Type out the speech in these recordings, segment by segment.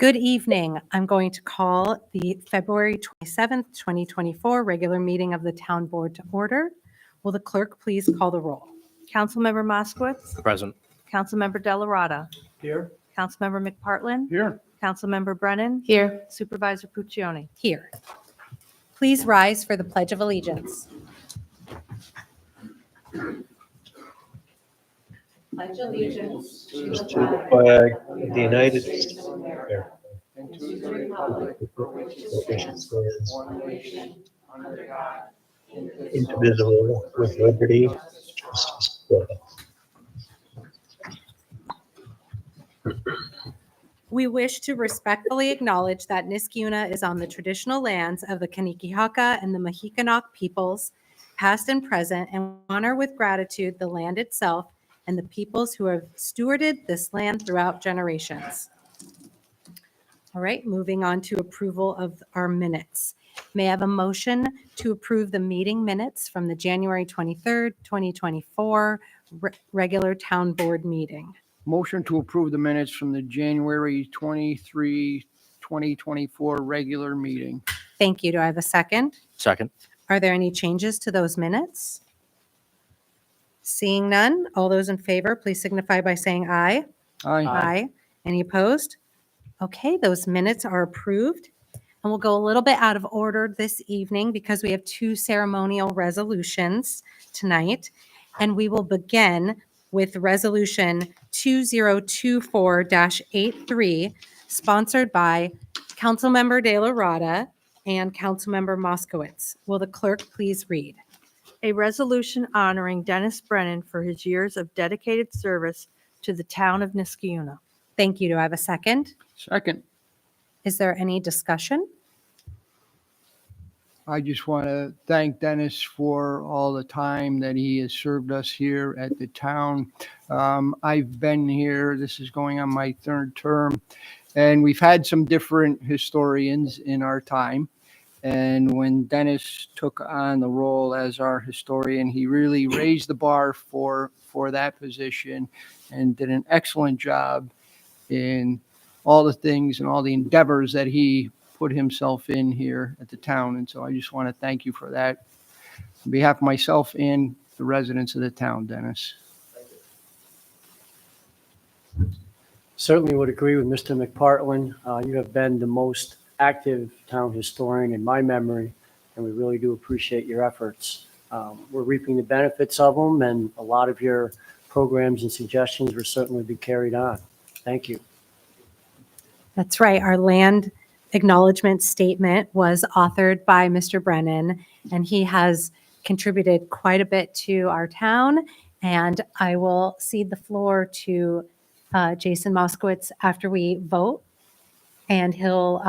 Good evening. I'm going to call the February 27th, 2024 regular meeting of the Town Board to order. Will the clerk please call the roll? Councilmember Moskowitz. Present. Councilmember Delarada. Here. Councilmember McPartlin. Here. Councilmember Brennan. Here. Supervisor Puccioni. Here. Please rise for the Pledge of Allegiance. Pledge allegiance To the flag of the United States of America, And to the republic for which it stands, one nation, under God, indivisible, with liberty and justice for all. We wish to respectfully acknowledge that Niskayuna is on the traditional lands of the Kanikihaka and the Mahikanauk peoples, past and present, and honor with gratitude the land itself and the peoples who have stewarded this land throughout generations. All right, moving on to approval of our minutes. May I have a motion to approve the meeting minutes from the January 23rd, 2024 regular town board meeting? Motion to approve the minutes from the January 23, 2024 regular meeting. Thank you. Do I have a second? Second. Are there any changes to those minutes? Seeing none, all those in favor, please signify by saying aye. Aye. Any opposed? Okay, those minutes are approved. And we'll go a little bit out of order this evening because we have two ceremonial resolutions tonight. And we will begin with Resolution 2024-83, sponsored by Councilmember De La Rada and Councilmember Moskowitz. Will the clerk please read? A resolution honoring Dennis Brennan for his years of dedicated service to the town of Niskayuna. Thank you. Do I have a second? Second. Is there any discussion? I just want to thank Dennis for all the time that he has served us here at the town. I've been here, this is going on my third term, and we've had some different historians in our time. And when Dennis took on the role as our historian, he really raised the bar for that position and did an excellent job in all the things and all the endeavors that he put himself in here at the town. And so I just want to thank you for that on behalf of myself and the residents of the town, Dennis. Certainly would agree with Mr. McPartlin. You have been the most active town historian in my memory, and we really do appreciate your efforts. We're reaping the benefits of them, and a lot of your programs and suggestions will certainly be carried on. Thank you. That's right. Our land acknowledgement statement was authored by Mr. Brennan, and he has contributed quite a bit to our town. And I will cede the floor to Jason Moskowitz after we vote, and he'll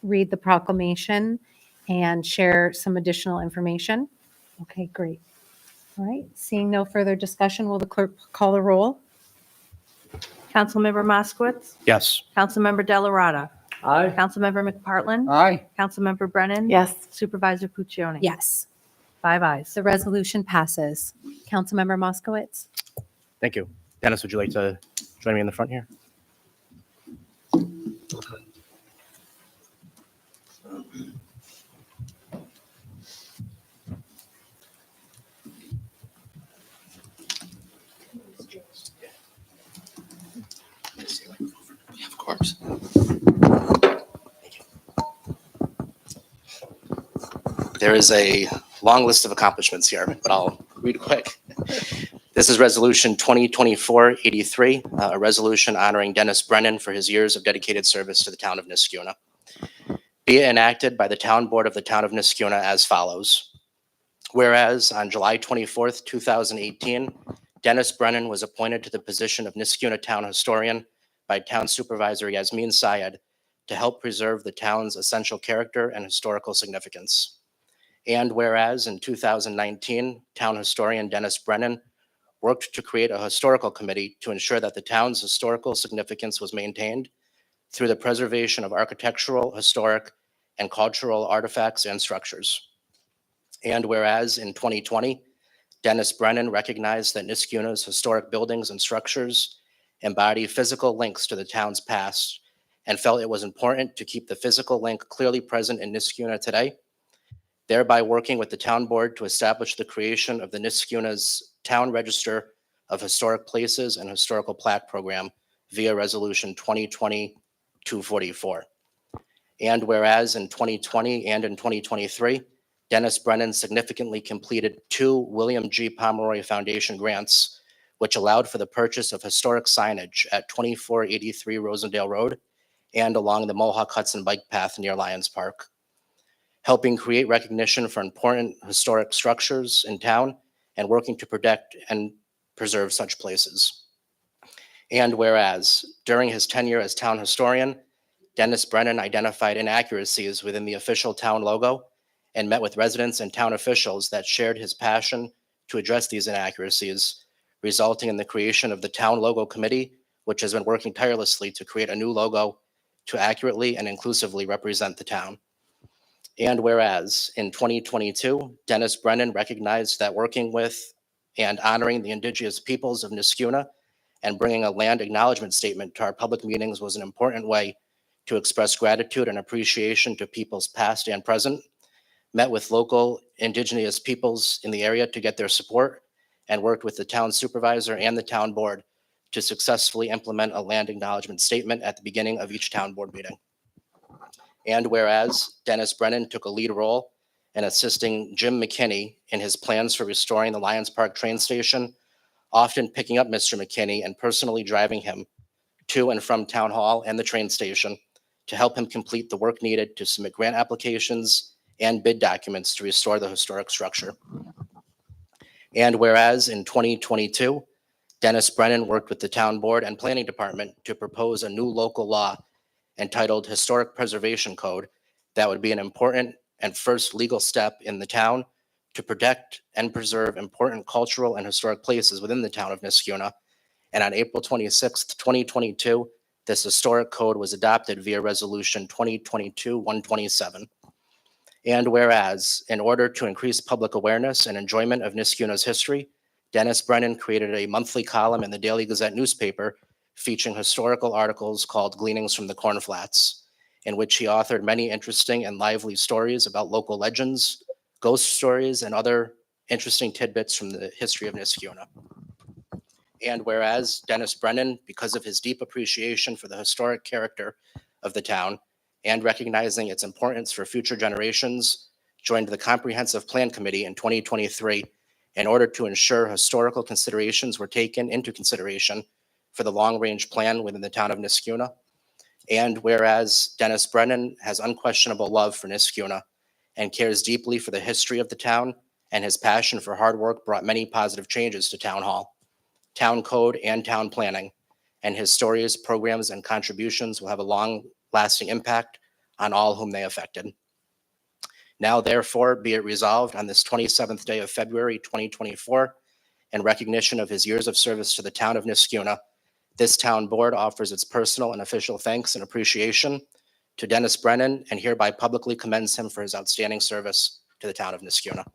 read the proclamation and share some additional information. Okay, great. All right, seeing no further discussion, will the clerk call the roll? Councilmember Moskowitz. Yes. Councilmember Delarada. Aye. Councilmember McPartlin. Aye. Councilmember Brennan. Yes. Supervisor Puccioni. Yes, 5 ayes. the resolution passes. Councilmember Moskowitz? Thank you. Dennis, would you like to join me in the front here? Of course. There is a long list of accomplishments here, but I'll read quick. This is Resolution 2024-83, a resolution honoring Dennis Brennan for his years of dedicated service to the town of Niskayuna. Be it enacted by the Town Board of the Town of Niskayuna as follows. Whereas on July 24th, 2018, Dennis Brennan was appointed to the position of Niskayuna Town Historian by Town Supervisor Yasmin Syed to help preserve the town's essential character and historical significance. And whereas in 2019, Town Historian Dennis Brennan worked to create a historical committee to ensure that the town's historical significance was maintained through the preservation of architectural, historic, and cultural artifacts and structures. And whereas in 2020, Dennis Brennan recognized that Niskayuna's historic buildings and structures embody physical links to the town's past and felt it was important to keep the physical link clearly present in Niskuna today, thereby working with the town board to establish the creation of the Niskuna's Town Register of Historic Places and Historical Plaque Program via Resolution 2020-244. And whereas in 2020 and in 2023, Dennis Brennan significantly completed 2 William G. Pomeroy Foundation grants, which allowed for the purchase of historic signage at 2483 Rosendale Road and along the Mohawk Hudson Bike Path near Lions Park, helping create recognition for important historic structures in town and working to protect and preserve such places. And whereas during his tenure as town historian, Dennis Brennan identified inaccuracies within the official town logo and met with residents and town officials that shared his passion to address these inaccuracies, resulting in the creation of the Town Logo Committee, which has been working tirelessly to create a new logo to accurately and inclusively represent the town. And whereas in 2022, Dennis Brennan recognized that working with and honoring the indigenous peoples of Niskuna and bringing a land acknowledgement statement to our public meetings was an important way to express gratitude and appreciation to peoples past and present, met with local indigenous peoples in the area to get their support, and worked with the town supervisor and the town board to successfully implement a land acknowledgement statement at the beginning of each town board meeting. And whereas Dennis Brennan took a lead role in assisting Jim McKinney in his plans for restoring the Lions Park train station, often picking up Mr. McKinney and personally driving him to and from town hall and the train station to help him complete the work needed to submit grant applications and bid documents to restore the historic structure. And whereas in 2022, Dennis Brennan worked with the town board and planning department to propose a new local law entitled Historic Preservation Code that would be an important and first legal step in the town to protect and preserve important cultural and historic places within the town of Niskuna. And on April 26th, 2022, this historic code was adopted via Resolution 2022-127. And whereas, in order to increase public awareness and enjoyment of Niskuna's history, Dennis Brennan created a monthly column in the Daily Gazette newspaper featuring historical articles called Gleanings from the Cornflats, in which he authored many interesting and lively stories about local legends, ghost stories, and other interesting tidbits from the history of Niskuna. And whereas Dennis Brennan, because of his deep appreciation for the historic character of the town and recognizing its importance for future generations, joined the Comprehensive Plan Committee in 2023 in order to ensure historical considerations were taken into consideration for the long-range plan within the town of Niskuna. And whereas Dennis Brennan has unquestionable love for Niskuna and cares deeply for the history of the town, and his passion for hard work brought many positive changes to Town Hall, Town Code, and town planning, and his stories, programs, and contributions will have a long-lasting impact on all whom they affected. Now, therefore, be it resolved on this 27th day of February, 2024, in recognition of his years of service to the town of Niskuna, this town board offers its personal and official thanks and appreciation to Dennis Brennan and hereby publicly commends him for his outstanding service to the town of Niskuna.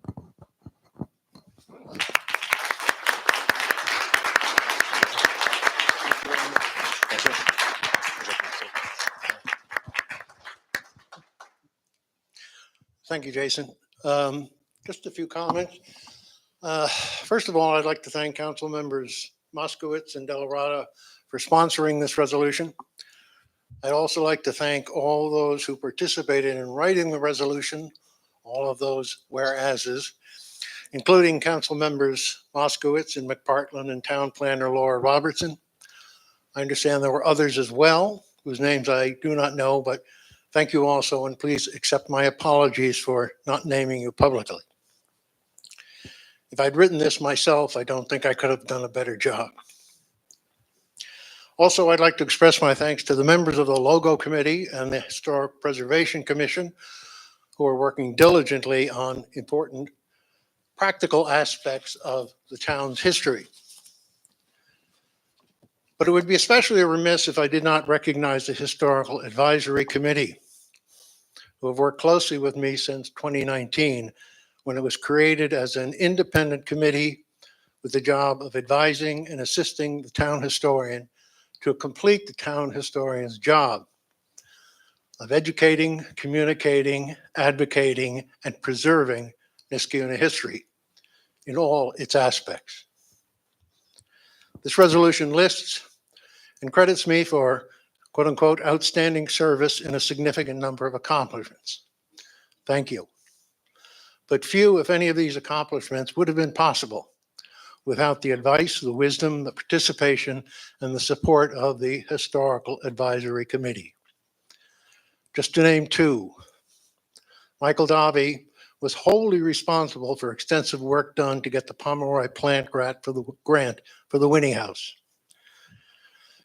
Thank you, Jason. Just a few comments. First of all, I'd like to thank Council members Moskowitz and Delarada for sponsoring this resolution. I'd also like to thank all those who participated in writing the resolution, all of those whereases, including Council members Moskowitz and McPartland and Town Planner Laura Robertson. I understand there were others as well, whose names I do not know, but thank you also, and please accept my apologies for not naming you publicly. If I'd written this myself, I don't think I could have done a better job. Also, I'd like to express my thanks to the members of the Logo Committee and the Historic Preservation Commission who are working diligently on important practical aspects of the town's history. But it would be especially remiss if I did not recognize the Historical Advisory Committee, who have worked closely with me since 2019, when it was created as an independent committee with the job of advising and assisting the town historian to complete the town historian's job. of educating, communicating, advocating, and preserving Niskayuna history in all its aspects. This resolution lists and credits me for quote-unquote outstanding service in a significant number of accomplishments. Thank you. But few, if any, of these accomplishments would have been possible without the advice, the wisdom, the participation, and the support of the Historical Advisory Committee. Just to name two, Michael Davi was wholly responsible for extensive work done to get the Pomeroy plant grant for the Winnie House.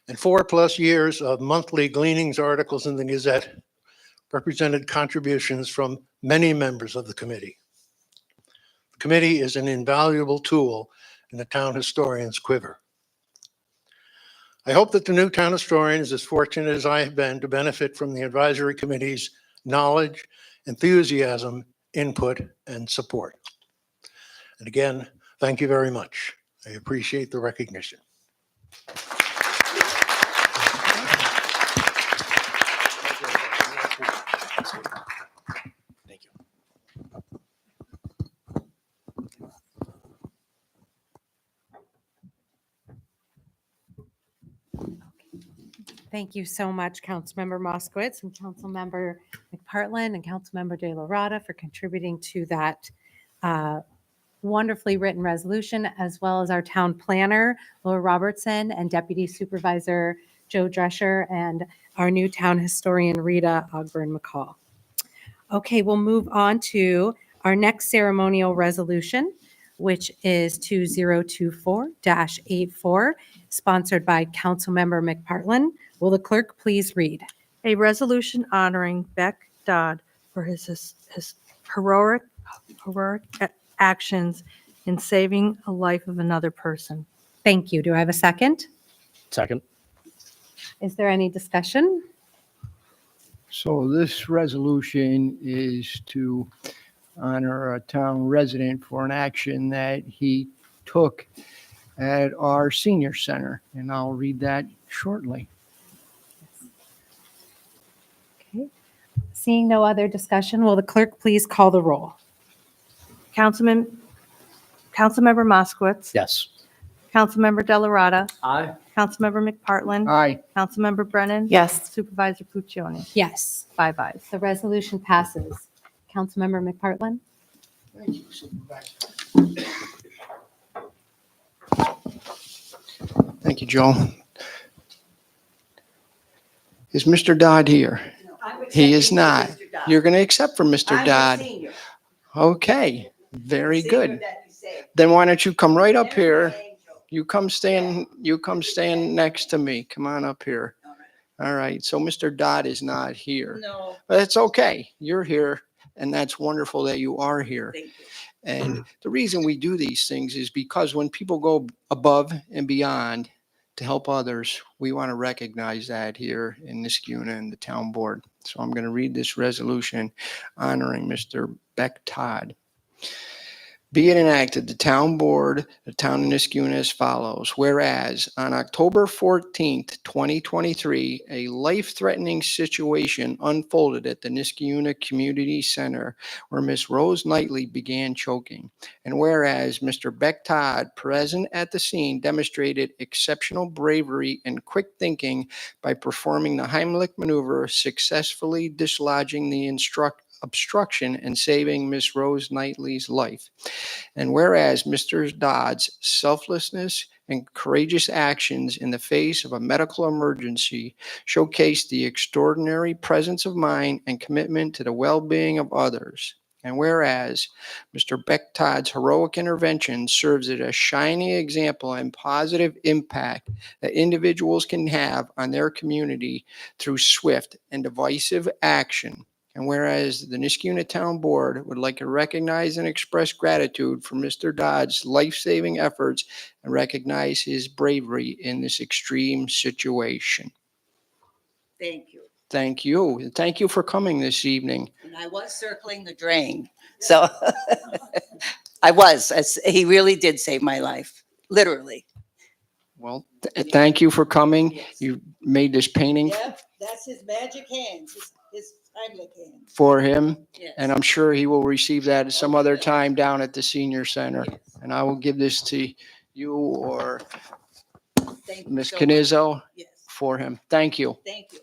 And 4+ years of monthly gleanings articles in the Gazette represented contributions from many members of the committee. The committee is an invaluable tool in the town historian's quiver. I hope that the new town historian is as fortunate as I have been to benefit from the advisory committee's knowledge, enthusiasm, input, and support. And again, thank you very much. I appreciate the recognition. Thank you. Thank you so much, Councilmember Moskowitz and Councilmember McPartlin and Councilmember De La Rada for contributing to that wonderfully written resolution, as well as our town planner, Laura Robertson, and Deputy Supervisor Joe Drescher, and our new town historian, Rita Ogburn McCall. Okay, we'll move on to our next ceremonial resolution, which is 2024-84, sponsored by Councilmember McPartlin. Will the clerk please read? A resolution honoring Beck Dodd for his heroic actions in saving a life of another person. Thank you. Do I have a second? Second. Is there any discussion? So this resolution is to honor a town resident for an action that he took at our senior center, and I'll read that shortly. Okay. Seeing no other discussion, will the clerk please call the roll? Councilmember Moskowitz. Yes. Councilmember De La Rada. Aye. Councilmember McPartlin. Aye. Councilmember Brennan. Yes. Supervisor Puccioni. Yes, 5 ayes. the resolution passes. Councilmember McPartlin? Thank you, Supervisor. Thank you, Joe. Is Mr. Dodd here? He is not. You're going to accept for Mr. Dodd. Okay, very good. Then why don't you come right up here? You come stand next to me. Come on up here. All right, so Mr. Dodd is not here. No, But it's okay. You're here, and that's wonderful that you are here. thank you. And the reason we do these things is because when people go above and beyond to help others, we want to recognize that here in Niskayuna and the town board. So I'm going to read this resolution honoring Mr. Beck Todd. Be it enacted, the town board, the town of Niskayuna as follows. Whereas on October 14th, 2023, a life-threatening situation unfolded at the Niskayuna Community Center where Miss Rose Knightley began choking. And whereas Mr. Beck Todd, present at the scene, demonstrated exceptional bravery and quick thinking by performing the Heimlich maneuver, successfully dislodging the obstruction and saving Miss Rose Knightley's life. And whereas Mr. Dodd's selflessness and courageous actions in the face of a medical emergency showcased the extraordinary presence of mind and commitment to the well-being of others. And whereas Mr. Beck Todd's heroic intervention serves as a shining example and positive impact that individuals can have on their community through swift and decisive action. And whereas the Niskayuna Town Board would like to recognize and express gratitude for Mr. Dodd's life-saving efforts and recognize his bravery in this extreme situation. Thank you. Thank you. And thank you for coming this evening. And I was circling the drain, so as he really did save my life, literally. Well, thank you for coming. You made this painting. Yep, that's his magic hands. His Heimlich hand. for him. Yes. And I'm sure he will receive that at some other time down at the senior center. Yes. And I will give this to you or Thank you Ms. so much. Canizzo Yes, for him. Thank you. thank you.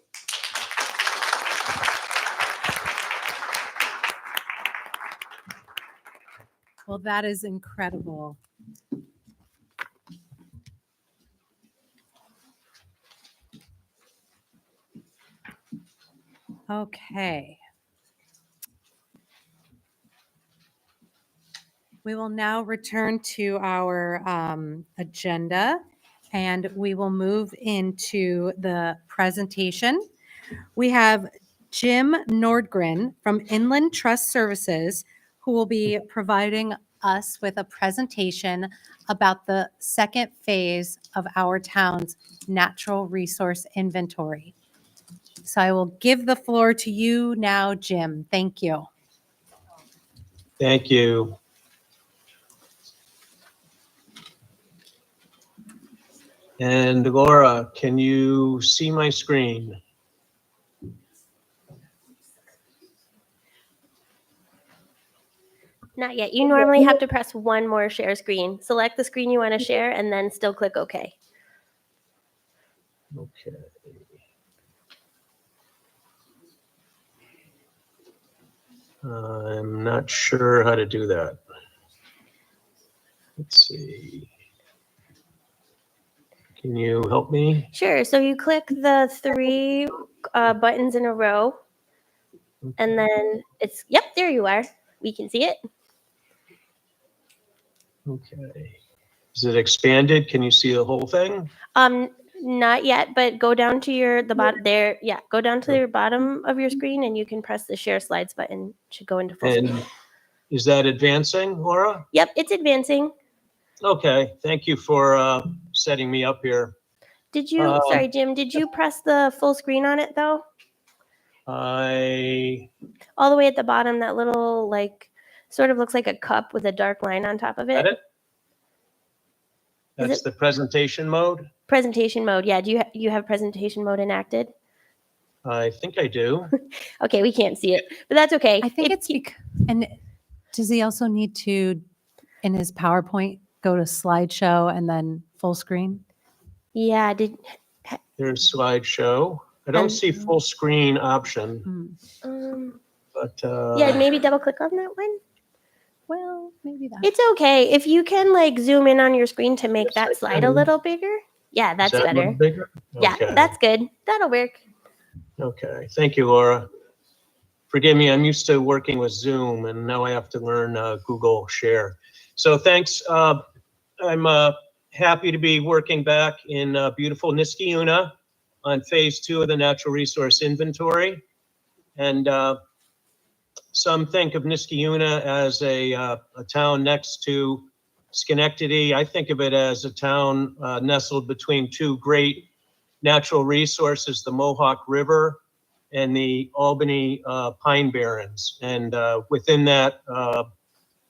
Well, that is incredible. Okay. We will now return to our agenda and we will move into the presentation. We have Jim Nordgren from Inland Trust Services, who will be providing us with a presentation about the second phase of our town's natural resource inventory. So I will give the floor to you now, Jim. Thank you. Thank you. And Laura, can you see my screen? Not yet. You normally have to press one more share screen. Select the screen you want to share and then still click OK. Okay. I'm not sure how to do that. Let's see. Can you help me? Sure. So you click the three buttons in a row and then it's, yep, there you are. We can see it. Okay. Is it expanded? Can you see the whole thing? Not yet, but go down to the bottom there. Yeah, go down to your bottom of your screen and you can press the share slides button to go into full screen. And is that advancing, Laura? Yep, it's advancing. Okay, thank you for setting me up here. Did you, sorry, Jim, did you press the full screen on it though? All the way at the bottom, that little like, sort of looks like a cup with a dark line on top of Got it. it? That's it- the presentation mode? Presentation mode. Yeah, do you have presentation mode enacted? I think I do. Okay, we can't see it, but that's okay. I think If it's you- and does he also need to, in his PowerPoint, go to slideshow and then full screen? yeah, There's slideshow. I don't And- see full screen option, Hmm. but yeah, maybe double click on that one. Well, maybe that. It's okay. If you can like zoom in on your screen to make Yes, that I slide a can. little bigger. Yeah, that's is that a little better. bigger? Yeah, Okay. that's good. That'll work. Okay, thank you, Laura. Forgive me, I'm used to working with Zoom and now I have to learn Google Share. So thanks. I'm happy to be working back in beautiful Niskayuna on phase 2 of the natural resource inventory. And some think of Niskayuna as a town next to Schenectady. I think of it as a town nestled between two great natural resources, the Mohawk River and the Albany Pine Barrens. And within that,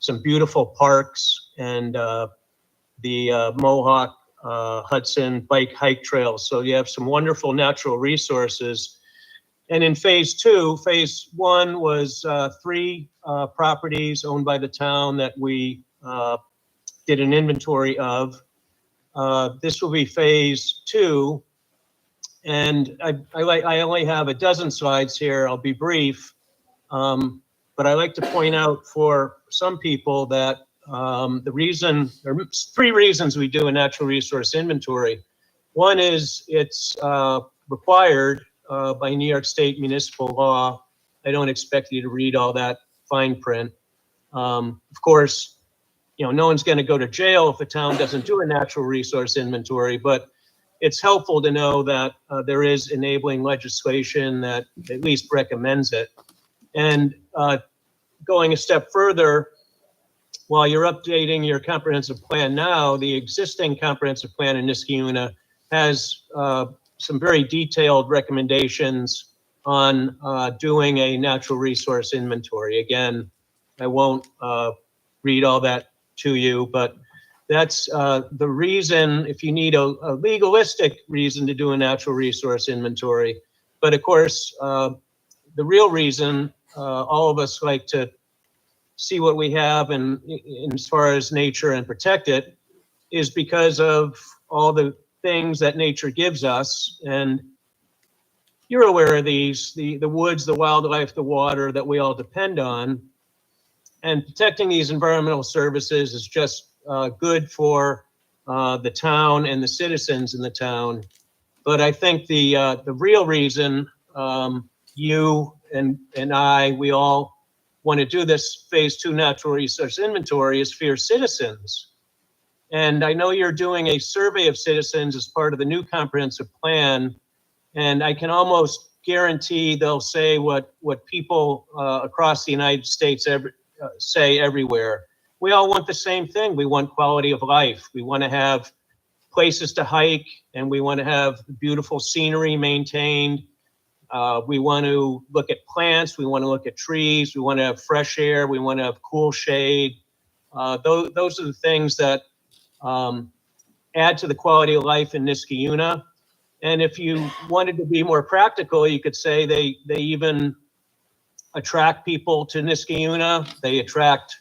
some beautiful parks and the Mohawk Hudson Bike Hike Trails. So you have some wonderful natural resources. And in phase 2, phase 1 was 3 properties owned by the town that we did an inventory of. This will be phase 2. And I only have a dozen slides here. I'll be brief. But I like to point out for some people that there are 3 reasons we do a natural resource inventory. One is it's required by New York State municipal law. I don't expect you to read all that fine print. Of course, no one's going to go to jail if a town doesn't do a natural resource inventory, but it's helpful to know that there is enabling legislation that at least recommends it. And going a step further, while you're updating your comprehensive plan now, the existing comprehensive plan in Niskayuna has some very detailed recommendations on doing a natural resource inventory. Again, I won't read all that to you, but that's the reason if you need a legalistic reason to do a natural resource inventory. But of course, the real reason all of us like to see what we have and as far as nature and protect it is because of all the things that nature gives us. And you're aware of these, the woods, the wildlife, the water that we all depend on. And protecting these environmental services is just good for the town and the citizens in the town. But I think the real reason you and I, we all want to do this phase 2 natural resource inventory is for your citizens. And I know you're doing a survey of citizens as part of the new comprehensive plan. And I can almost guarantee they'll say what people across the United States say everywhere. We all want the same thing. We want quality of life. We want to have places to hike, and we want to have beautiful scenery maintained. We want to look at plants. We want to look at trees. We want to have fresh air. We want to have cool shade. Those are the things that add to the quality of life in Niskayuna. And if you wanted to be more practical, you could say they even attract people to Niskayuna. They attract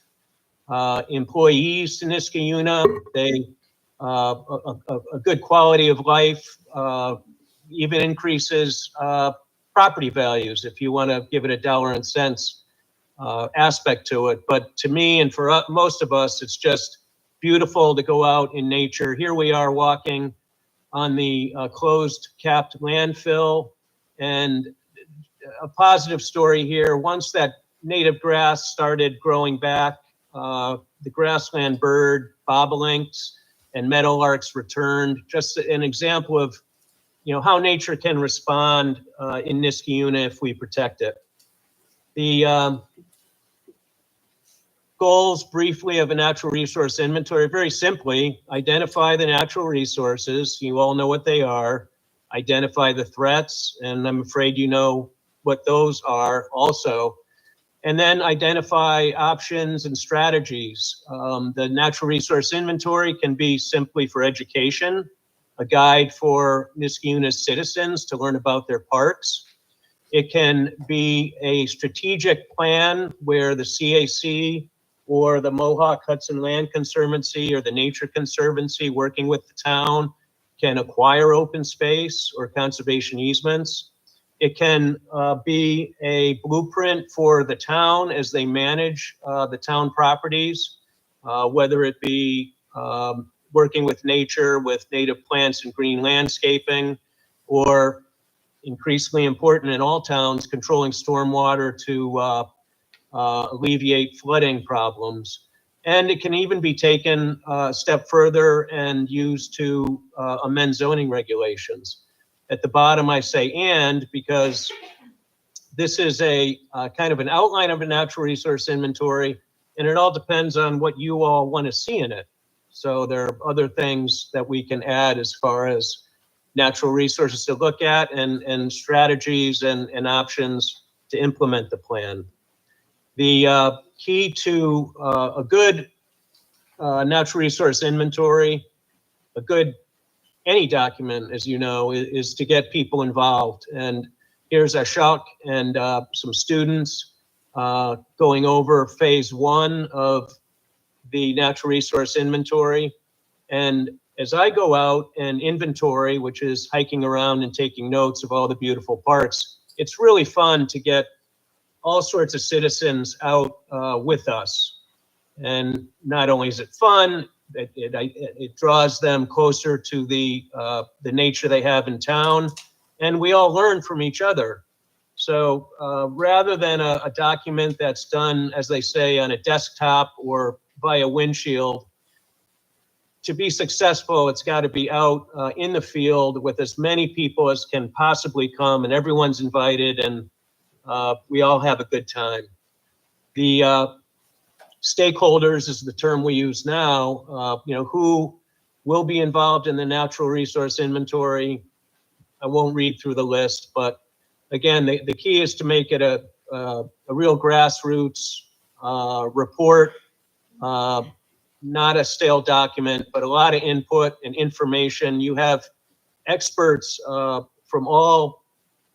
employees to Niskayuna. They a good quality of life even increases property values if you want to give it a dollar and cents aspect to it. But to me and for most of us, it's just beautiful to go out in nature. Here we are walking on the closed capped landfill, and a positive story here. Once that native grass started growing back, the grassland bird, bobolinks, and meadowlarks returned. Just an example of, how nature can respond in Niskayuna if we protect it. The goals briefly of a natural resource inventory, very simply, identify the natural resources. You all know what they are. Identify the threats, and I'm afraid you know what those are also. And then identify options and strategies. The natural resource inventory can be simply for education, a guide for Niskayuna's citizens to learn about their parks. It can be a strategic plan where the CAC or the Mohawk Hudson Land Conservancy or the Nature Conservancy working with the town can acquire open space or conservation easements. It can be a blueprint for the town as they manage the town properties, whether it be working with nature, with native plants and green landscaping, or increasingly important in all towns, controlling stormwater to alleviate flooding problems. And it can even be taken a step further and used to amend zoning regulations. At the bottom, I say "and" because this is a kind of an outline of a natural resource inventory, and it all depends on what you all want to see in it. So there are other things that we can add as far as natural resources to look at and strategies and options to implement the plan. The key to a good natural resource inventory, any document, as you know, is to get people involved. And here's Ashok and some students going over phase 1 of the natural resource inventory. And as I go out and inventory, which is hiking around and taking notes of all the beautiful parks, it's really fun to get all sorts of citizens out with us. And not only is it fun, it draws them closer to the nature they have in town, and we all learn from each other. So rather than a document that's done, as they say, on a desktop or by a windshield, to be successful, it's got to be out in the field with as many people as can possibly come, and everyone's invited, and we all have a good time. The stakeholders is the term we use now, who will be involved in the natural resource inventory. I won't read through the list, but again, the key is to make it a real grassroots report, not a stale document, but a lot of input and information. You have experts from all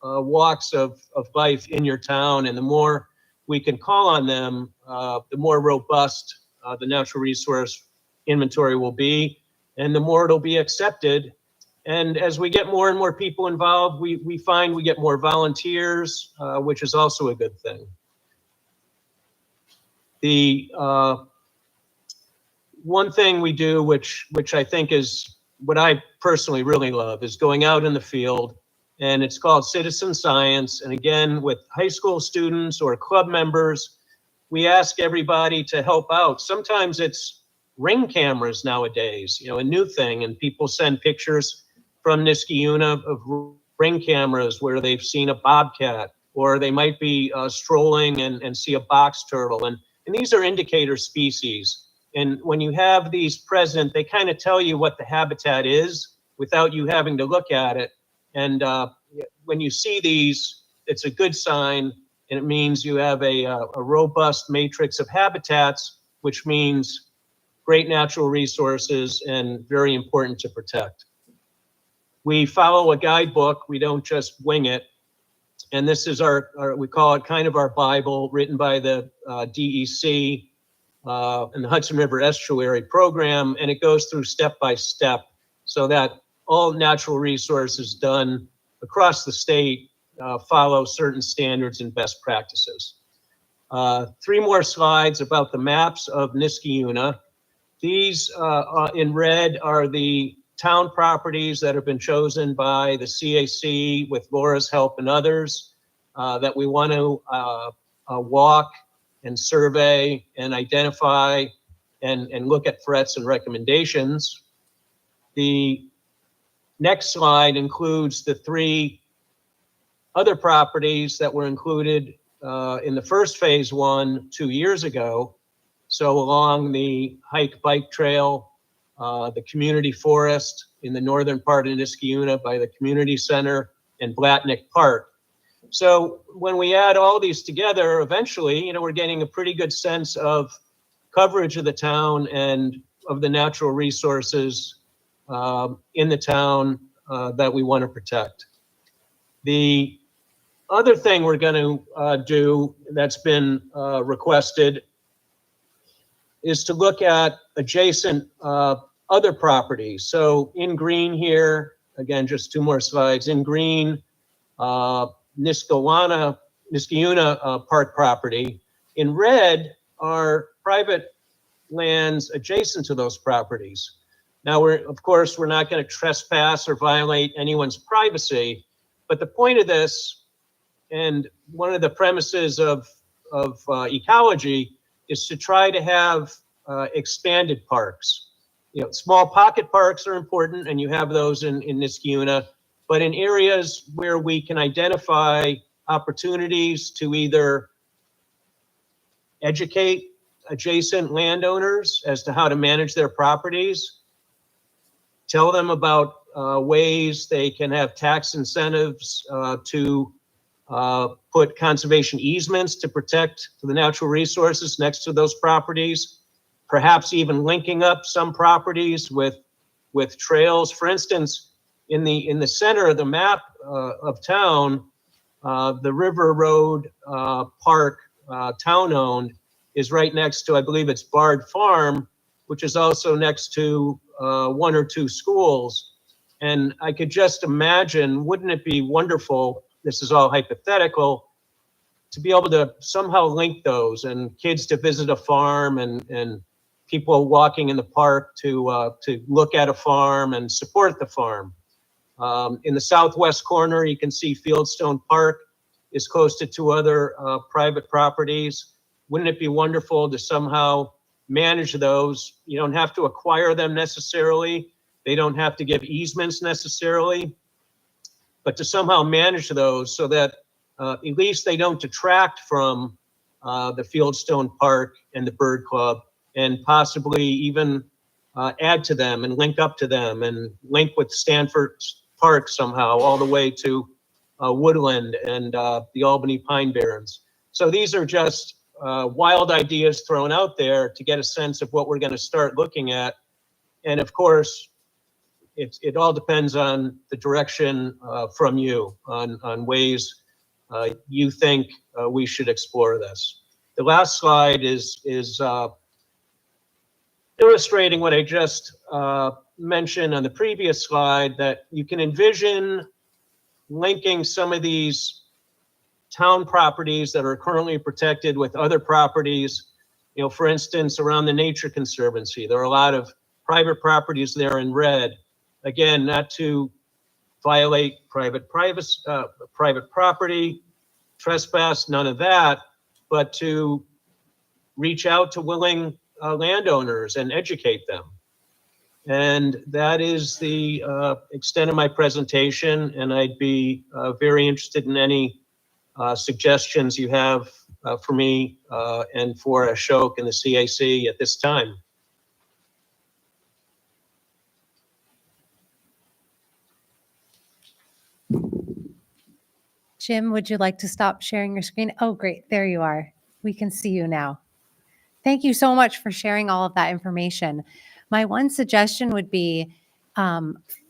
walks of life in your town, and the more we can call on them, the more robust the natural resource inventory will be, and the more it'll be accepted. And as we get more and more people involved, we find we get more volunteers, which is also a good thing. The one thing we do, which I think is what I personally really love, is going out in the field, and it's called citizen science. And again, with high school students or club members, we ask everybody to help out. Sometimes it's ring cameras nowadays, a new thing, and people send pictures from Niskayuna of ring cameras where they've seen a bobcat, or they might be strolling and see a box turtle. And these are indicator species. And when you have these present, they kind of tell you what the habitat is without you having to look at it. And when you see these, it's a good sign, and it means you have a robust matrix of habitats, which means great natural resources and very important to protect. We follow a guidebook. We don't just wing it. And this is our we call it kind of our Bible, written by the DEC and the Hudson River Estuary Program. And it goes through step by step so that all natural resources done across the state follow certain standards and best practices. 3 more slides about the maps of Niskayuna. These in red are the town properties that have been chosen by the CAC with Laura's help and others that we want to walk and survey and identify and look at threats and recommendations. The next slide includes the 3 other properties that were included in the first phase 1 2 years ago. So along the hike bike trail, the community forest in the northern part of Niskayuna by the community center, and Blatnick Park. So when we add all these together, eventually, we're getting a pretty good sense of coverage of the town and of the natural resources in the town that we want to protect. The other thing we're going to do that's been requested is to look at adjacent other properties. So in green here, again, just 2 more slides. In green, Niskayuna Park property. In red are private lands adjacent to those properties. Now, of course, we're not going to trespass or violate anyone's privacy, but the point of this, and one of the premises of ecology, is to try to have expanded parks. Small pocket parks are important, and you have those in Niskayuna, but in areas where we can identify opportunities to either educate adjacent landowners as to how to manage their properties, tell them about ways they can have tax incentives to put conservation easements to protect the natural resources next to those properties, perhaps even linking up some properties with trails. For instance, in the center of the map of town, the River Road Park, town-owned, is right next to, I believe it's Bard Farm, which is also next to 1 or 2 schools. And I could just imagine, wouldn't it be wonderful, this is all hypothetical, to be able to somehow link those, and kids to visit a farm, and people walking in the park to look at a farm and support the farm. In the southwest corner, you can see Fieldstone Park is close to 2 other private properties. Wouldn't it be wonderful to somehow manage those? You don't have to acquire them necessarily. They don't have to give easements necessarily, but to somehow manage those so that at least they don't detract from the Fieldstone Park and the Bird Club, and possibly even add to them and link up to them and link with Stanford Park somehow all the way to Woodland and the Albany Pine Barrens. So these are just wild ideas thrown out there to get a sense of what we're going to start looking at. And of course, it all depends on the direction from you on ways you think we should explore this. The last slide is illustrating what I just mentioned on the previous slide, that you can envision linking some of these town properties that are currently protected with other properties. You know, for instance, around the Nature Conservancy, there are a lot of private properties there in red. Again, not to violate private property, trespass, none of that, but to reach out to willing landowners and educate them. And that is the extent of my presentation, and I'd be very interested in any suggestions you have for me and for Ashok and the CAC at this time. Jim, would you like to stop sharing your screen? Oh, great. There you are. We can see you now. Thank you so much for sharing all of that information. My one suggestion would be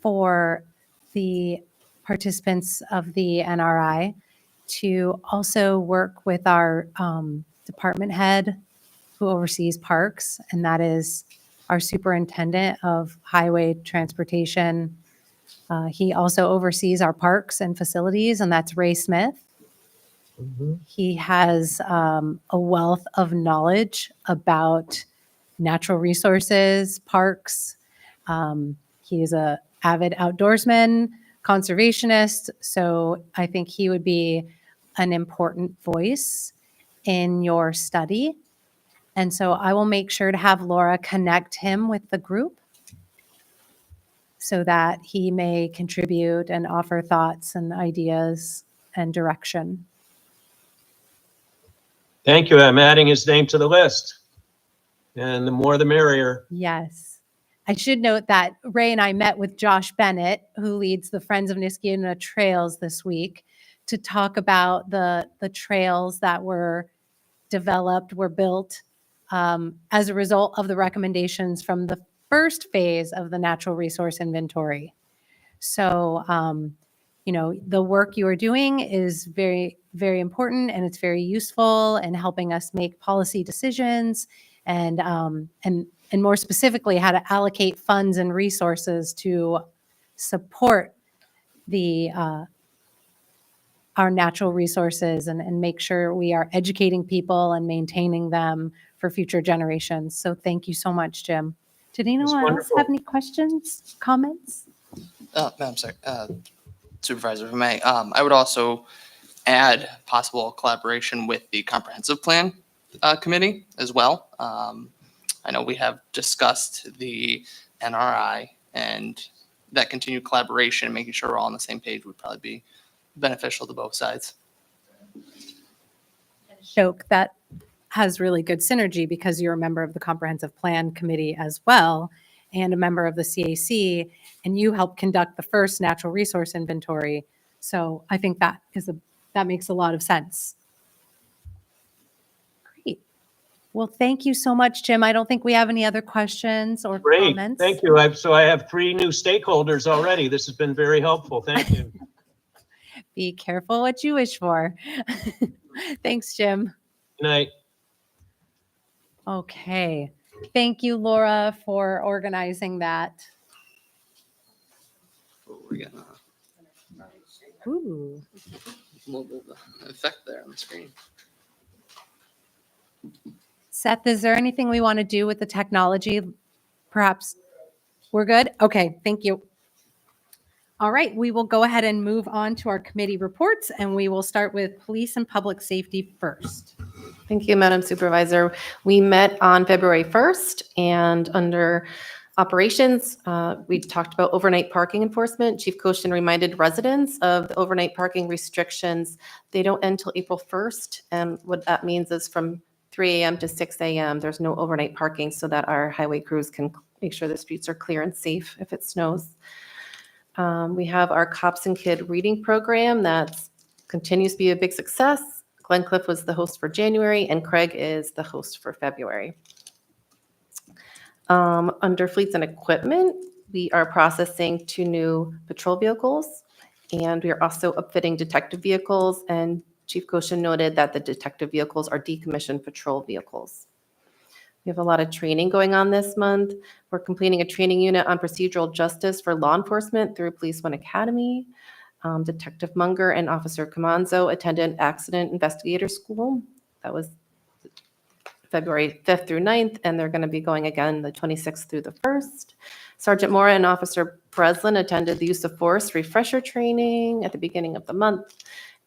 for the participants of the NRI to also work with our department head who oversees parks, and that is our superintendent of highway transportation. He also oversees our parks and facilities, and that's Ray Smith. He has a wealth of knowledge about natural resources, parks. He is an avid outdoorsman, conservationist, so I think he would be an important voice in your study. And so I will make sure to have Laura connect him with the group so that he may contribute and offer thoughts and ideas and direction. Thank you. I'm adding his name to the list. And the more the merrier. Yes. I should note that Ray and I met with Josh Bennett, who leads the Friends of Niskayuna Trails this week, to talk about the trails that were developed, were built as a result of the recommendations from the first phase of the natural resource inventory. So, you know, the work you are doing is very, very important, and it's very useful in helping us make policy decisions and more specifically, how to allocate funds and resources to support the our natural resources and make sure we are educating people and maintaining them for future generations. So thank you so much, Jim. Did anyone else wonderful. have any questions, comments? I'm sorry, Supervisor, if I may, I would also add possible collaboration with the Comprehensive Plan Committee as well. I know we have discussed the NRI, and that continued collaboration, making sure we're all on the same page would probably be beneficial to both sides. Ashok, that has really good synergy because you're a member of the Comprehensive Plan Committee as well, and a member of the CAC, and you helped conduct the first natural resource inventory. So I think that makes a lot of sense. Great. Well, thank you so much, Jim. I don't think we have any other questions or Great. comments. Thank you. So I have 3 new stakeholders already. This has been very helpful. Thank you. Be careful what you wish for. Thanks, Jim. Good night. Okay. Thank you, Laura, for organizing that. We're getting Ooh. a little bit of effect there on the screen. Seth, is there anything we want to do with the technology? Perhaps we're good? Okay, thank you. All right, we will go ahead and move on to our committee reports, and we will start with police and public safety first. Thank you, Madam Supervisor. We met on February 1st, and under operations, we talked about overnight parking enforcement. Chief Koshin reminded residents of the overnight parking restrictions. They don't end till April 1st, and what that means is from 3 a.m. to 6 a.m., there's no overnight parking so that our highway crews can make sure the streets are clear and safe if it snows. We have our Cops and Kid reading program that continues to be a big success. Glenn was the host for January, and Craig is the host for February. Under fleets and equipment, we are processing 2 new patrol vehicles, and we are also upfitting detective vehicles, and Chief Koshin noted that the detective vehicles are decommissioned patrol vehicles. We have a lot of training going on this month. We're completing a training unit on procedural justice for law enforcement through Police One Academy. Detective Munger and Officer Comanzo attended accident investigator school. That was February 5th through 9th, and they're going to be going again the 26th through the 1st. Sergeant Mora and Officer Breslin attended the use of force refresher training at the beginning of the month.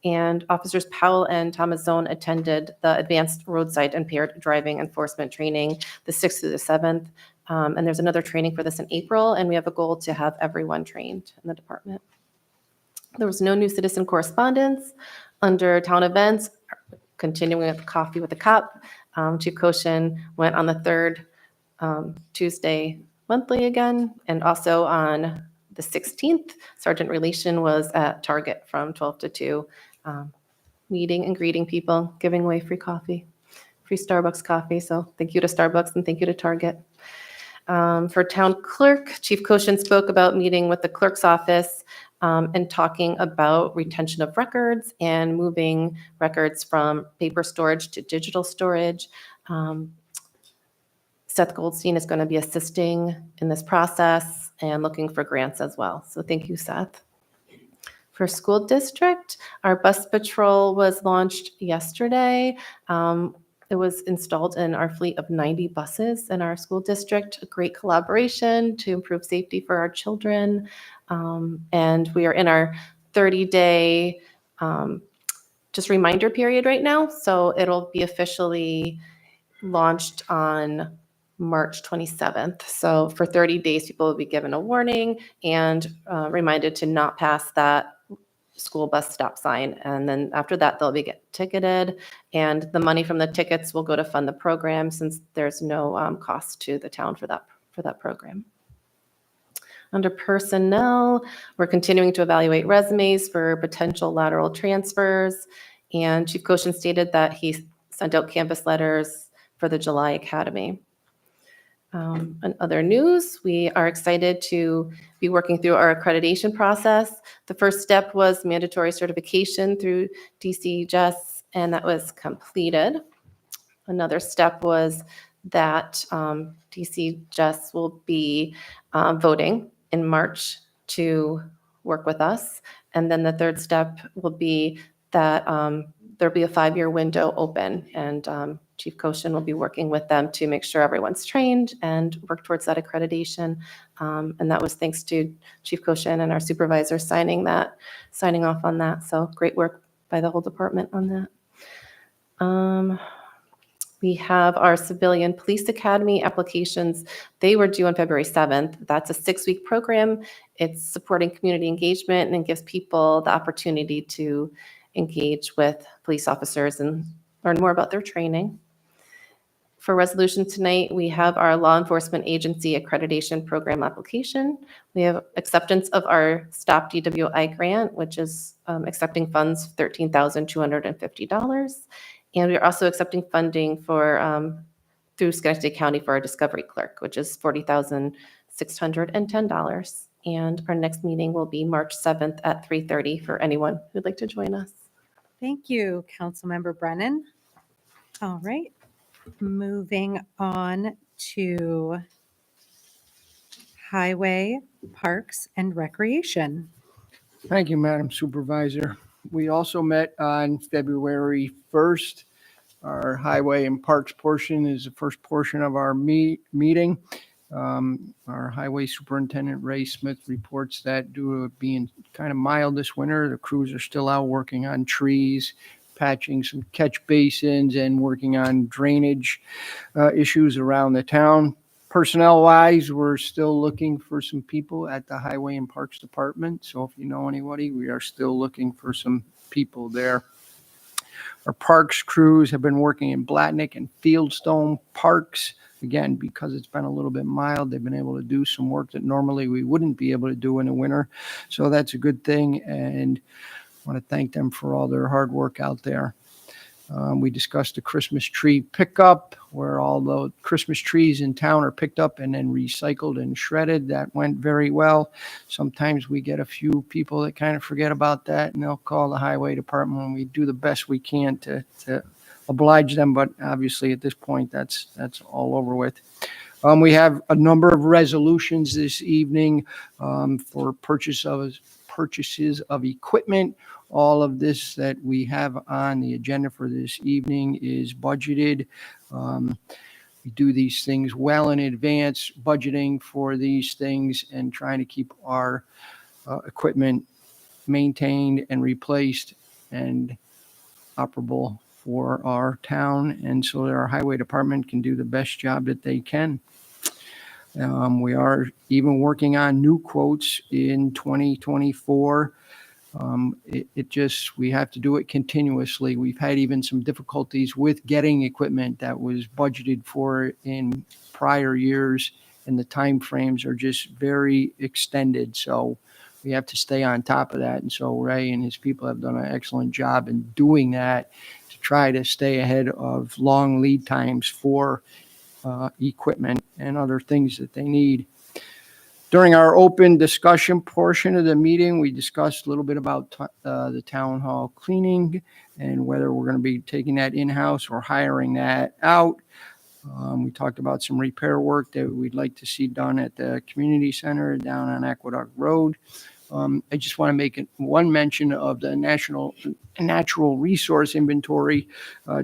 And Officers Powell and Tomazone attended the advanced roadside impaired driving enforcement training the 6th through the 7th. And there's another training for this in April, and we have a goal to have everyone trained in the department. There was no new citizen correspondence. Under town events, continuing with Coffee with the Cop, Chief Koshin went on the 3rd Tuesday monthly again, and also on the 16th, Sergeant Relation was at Target from 12 to 2, meeting and greeting people, giving away free coffee, free Starbucks coffee. So thank you to Starbucks and thank you to Target. For town clerk, Chief Koshin spoke about meeting with the clerk's office and talking about retention of records and moving records from paper storage to digital storage. Seth Goldstein is going to be assisting in this process and looking for grants as well. So thank you, Seth. For school district, our bus patrol was launched yesterday. It was installed in our fleet of 90 buses in our school district, a great collaboration to improve safety for our children. And we are in our 30-day just reminder period right now. So it'll be officially launched on March 27th. So for 30 days, people will be given a warning and reminded to not pass that school bus stop sign. And then after that, they'll be get ticketed. And the money from the tickets will go to fund the program since there's no cost to the town for that program. Under personnel, we're continuing to evaluate resumes for potential lateral transfers. And Chief Koshin stated that he sent out canvas letters for the July Academy. And other news, we are excited to be working through our accreditation process. The first step was mandatory certification through DCJS, and that was completed. Another step was that DCJS will be voting in March to work with us. And then the third step will be that there'll be a 5-year window open, and Chief Koshin will be working with them to make sure everyone's trained and work towards that accreditation. And that was thanks to Chief Koshin and our supervisor signing off on that. So great work by the whole department on that. We have our Civilian Police Academy applications. They were due on February 7th. That's a 6-week program. It's supporting community engagement and gives people the opportunity to engage with police officers and learn more about their training. For resolution tonight, we have our Law Enforcement Agency Accreditation Program application. We have acceptance of our Stop DWI grant, which is accepting funds $13,250. And we are also accepting funding for through Schenectady County for our Discovery Clerk, which is $40,610. And our next meeting will be March 7th at 3:30 for anyone who'd like to join us. Thank you, Councilmember Brennan. All right, moving on to Highway, Parks, and Recreation. Thank you, Madam Supervisor. We also met on February 1st. Our Highway and Parks portion is the first portion of our meeting. Our Highway Superintendent Ray Smith reports that due to it being kind of mild this winter, the crews are still out working on trees, patching some catch basins, and working on drainage issues around the town. Personnel-wise, we're still looking for some people at the Highway and Parks Department. So if you know anybody, we are still looking for some people there. Our parks crews have been working in Blatnick and Fieldstone parks. Again, because it's been a little bit mild, they've been able to do some work that normally we wouldn't be able to do in the winter. So that's a good thing, and I want to thank them for all their hard work out there. We discussed the Christmas tree pickup, where all the Christmas trees in town are picked up and then recycled and shredded. That went very well. Sometimes we get a few people that kind of forget about that, and they'll call the highway department, and we do the best we can to oblige them. But obviously, at this point, that's all over with. We have a number of resolutions this evening for purchases of equipment. All of this that we have on the agenda for this evening is budgeted. We do these things well in advance, budgeting for these things and trying to keep our equipment maintained and replaced and operable for our town, and so that our highway department can do the best job that they can. We are even working on new quotes in 2024. We have to do it continuously. We've had even some difficulties with getting equipment that was budgeted for in prior years, and the timeframes are just very extended. So we have to stay on top of that. And so Ray and his people have done an excellent job in doing that to try to stay ahead of long lead times for equipment and other things that they need. During our open discussion portion of the meeting, we discussed a little bit about the town hall cleaning and whether we're going to be taking that in-house or hiring that out. We talked about some repair work that we'd like to see done at the community center down on Aqueduct Road. I just want to make one mention of the natural resource inventory.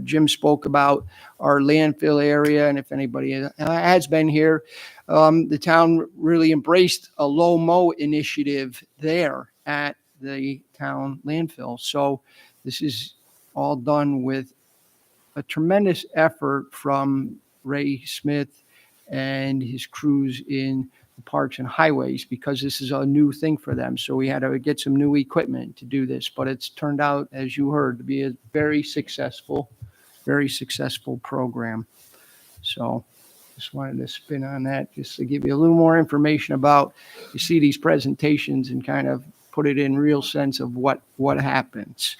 Jim spoke about our landfill area, and if anybody has been here, the town really embraced a low mow initiative there at the town landfill. So this is all done with a tremendous effort from Ray Smith and his crews in the Parks and Highways, because this is a new thing for them. So we had to get some new equipment to do this, but it's turned out, as you heard, to be a very successful program. So just wanted to spin on that just to give you a little more information about, you see these presentations and kind of put it in real sense of what happens.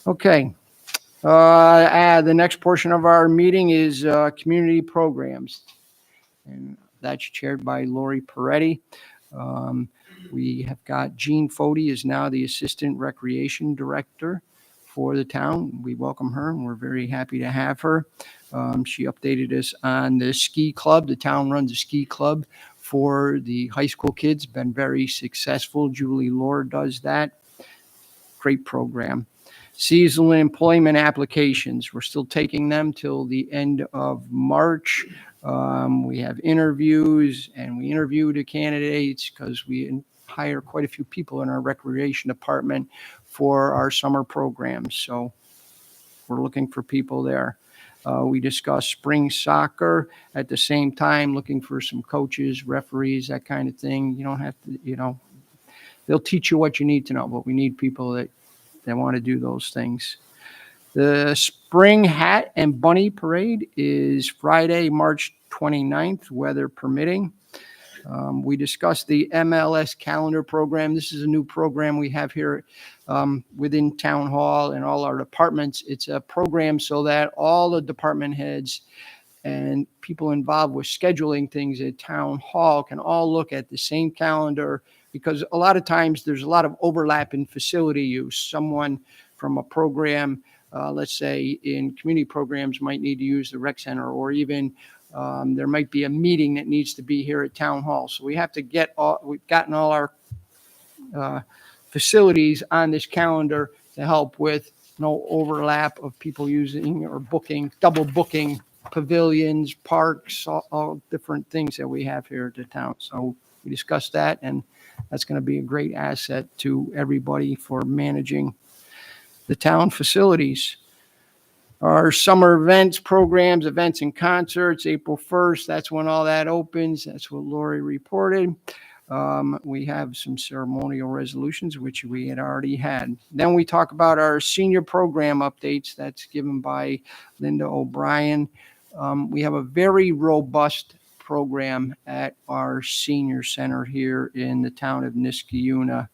Okay. The next portion of our meeting is community programs, and that's chaired by Lori Peretti. We have got Jean Fody is now the Assistant Recreation Director for the town. We welcome her, and we're very happy to have her. She updated us on the ski club. The town runs a ski club for the high school kids. Been very successful. Julie Lord does that. Great program. Seasonal employment applications. We're still taking them till the end of March. We have interviews, and we interview the candidates because we hire quite a few people in our recreation department for our summer programs. So we're looking for people there. We discussed spring soccer at the same time, looking for some coaches, referees, that kind of thing. You don't have to, they'll teach you what you need to know, but we need people that want to do those things. The Spring Hat and Bunny Parade is Friday, March 29th, weather permitting. We discussed the MLS calendar program. This is a new program we have here within Town Hall and all our departments. It's a program so that all the department heads and people involved with scheduling things at Town Hall can all look at the same calendar, because a lot of times there's a lot of overlap in facility use. Someone from a program, let's say in community programs, might need to use the rec center, or even there might be a meeting that needs to be here at Town Hall. So we have to we've gotten all our facilities on this calendar to help with no overlap of people using or double booking pavilions, parks, all different things that we have here at the town. So we discussed that, and that's going to be a great asset to everybody for managing the town facilities. Our summer events, programs, events and concerts, April 1st, that's when all that opens. That's what Lori reported. We have some ceremonial resolutions, which we had already had. Then we talk about our senior program updates. That's given by Linda O'Brien. We have a very robust program at our senior center here in the town of Niskayuna.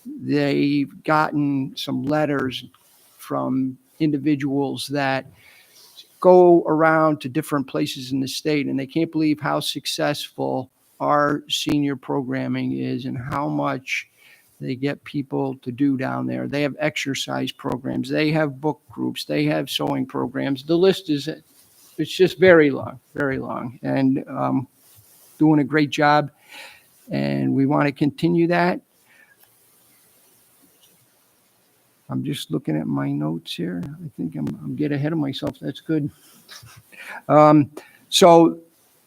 They've gotten some letters from individuals that go around to different places in the state, and they can't believe how successful our senior programming is and how much they get people to do down there. They have exercise programs, they have book groups, they have sewing programs. The list is, it's just very long, and doing a great job. And we want to continue that. I'm just looking at my notes here. I think I'm getting ahead of myself. That's good. So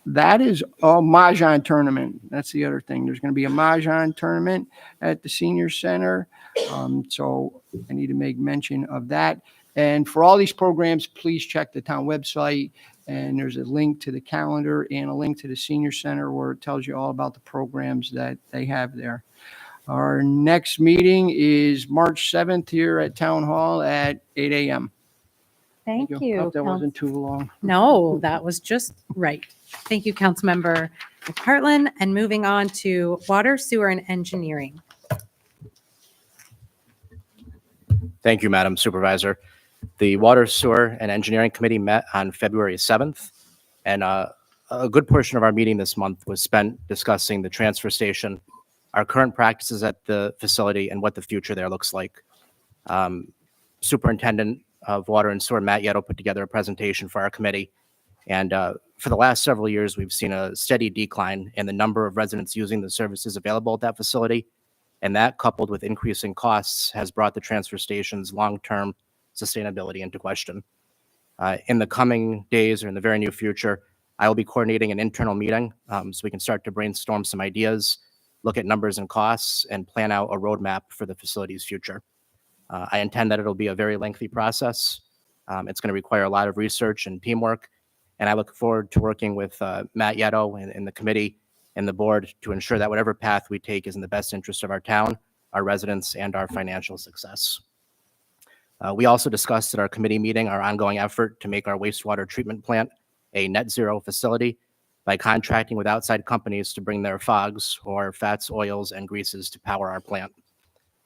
that is all Mahjong tournament. That's the other thing. There's going to be a Mahjong tournament at the senior center. So I need to make mention of that. And for all these programs, please check the town website. And there's a link to the calendar and a link to the senior center where it tells you all about the programs that they have there. Our next meeting is March 7th here at Town Hall at 8 a.m. Thank you. Hope that wasn't too long. No, that was just right. Thank you, Councilmember McPartlin. And moving on to Water, Sewer, and Engineering. Thank you, Madam Supervisor. The Water, Sewer, and Engineering Committee met on February 7th, and a good portion of our meeting this month was spent discussing the transfer station, our current practices at the facility, and what the future there looks like. Superintendent of Water and Sewer, Matt Yetto, put together a presentation for our committee, and for the last several years, we've seen a steady decline in the number of residents using the services available at that facility, and that, coupled with increasing costs, has brought the transfer station's long-term sustainability into question. In the coming days or in the very near future, I will be coordinating an internal meeting so we can start to brainstorm some ideas, look at numbers and costs, and plan out a roadmap for the facility's future. I intend that it'll be a very lengthy process. It's going to require a lot of research and teamwork, and I look forward to working with Matt Yetto and the committee and the board to ensure that whatever path we take is in the best interest of our town, our residents, and our financial success. We also discussed at our committee meeting our ongoing effort to make our wastewater treatment plant a net zero facility by contracting with outside companies to bring their fogs, or fats, oils, and greases to power our plant.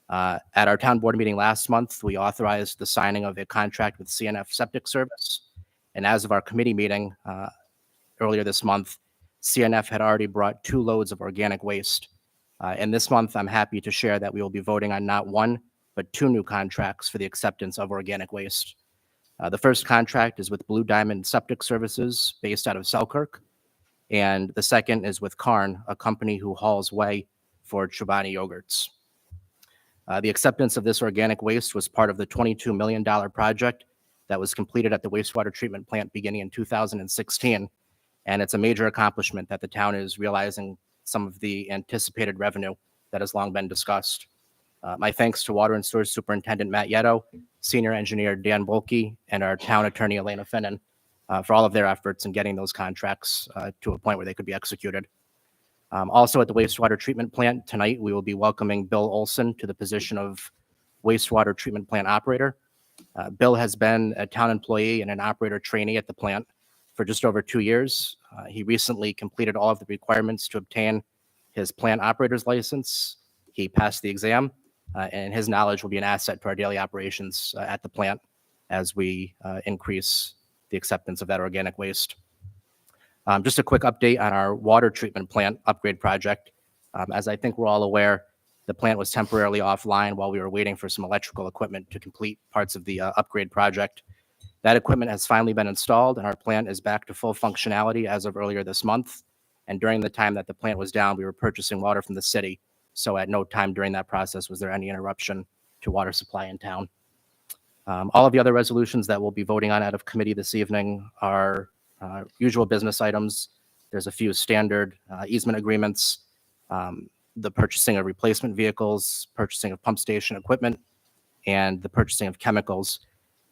At our town board meeting last month, we authorized the signing of a contract with CNF Septic Service. And as of our committee meeting earlier this month, CNF had already brought 2 loads of organic waste. And this month, I'm happy to share that we will be voting on not 1, but 2 new contracts for the acceptance of organic waste. The first contract is with Blue Diamond Septic Services based out of Selkirk. And the second is with Karn, a company who hauls whey for Chobani yogurts. The acceptance of this organic waste was part of the $22 million project that was completed at the wastewater treatment plant beginning in 2016. And it's a major accomplishment that the town is realizing some of the anticipated revenue that has long been discussed. My thanks to Water and Sewer Superintendent Matt Yetto, Senior Engineer Dan Bolke, and our town attorney Elena Finnan for all of their efforts in getting those contracts to a point where they could be executed. Also at the wastewater treatment plant tonight, we will be welcoming Bill Olson to the position of wastewater treatment plant operator. Bill has been a town employee and an operator trainee at the plant for just over 2 years. He recently completed all of the requirements to obtain his plant operator's license. He passed the exam, and his knowledge will be an asset to our daily operations at the plant as we increase the acceptance of that organic waste. Just a quick update on our water treatment plant upgrade project. As I think we're all aware, the plant was temporarily offline while we were waiting for some electrical equipment to complete parts of the upgrade project. That equipment has finally been installed, and our plant is back to full functionality as of earlier this month. And during the time that the plant was down, we were purchasing water from the city. So at no time during that process was there any interruption to water supply in town. All of the other resolutions that we'll be voting on out of committee this evening are usual business items. There's a few standard easement agreements, the purchasing of replacement vehicles, purchasing of pump station equipment, and the purchasing of chemicals.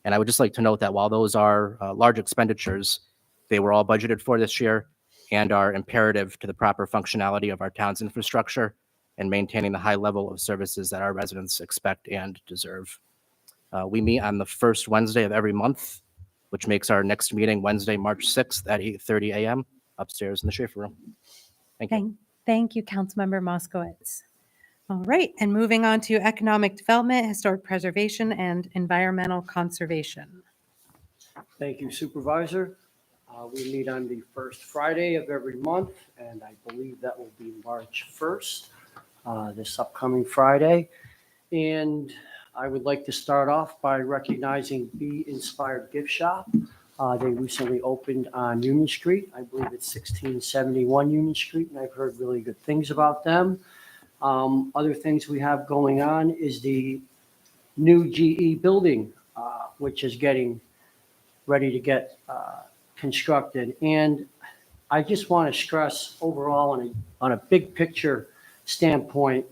And I would just like to note that while those are large expenditures, they were all budgeted for this year and are imperative to the proper functionality of our town's infrastructure and maintaining the high level of services that our residents expect and deserve. We meet on the first Wednesday of every month, which makes our next meeting Wednesday, March 6th at 8:30 a.m. upstairs in the Schaefer Room. Thank you. Thank you, Councilmember Moskowitz. All right, and moving on to economic development, historic preservation, and environmental conservation. Thank you, Supervisor. We meet on the first Friday of every month, and I believe that will be March 1st, this upcoming Friday. And I would like to start off by recognizing Be Inspired Gift Shop. They recently opened on Union Street. I believe it's 1671 Union Street, and I've heard really good things about them. Other things we have going on is the new GE building, which is getting ready to get constructed. And I just want to stress overall on a big picture standpoint,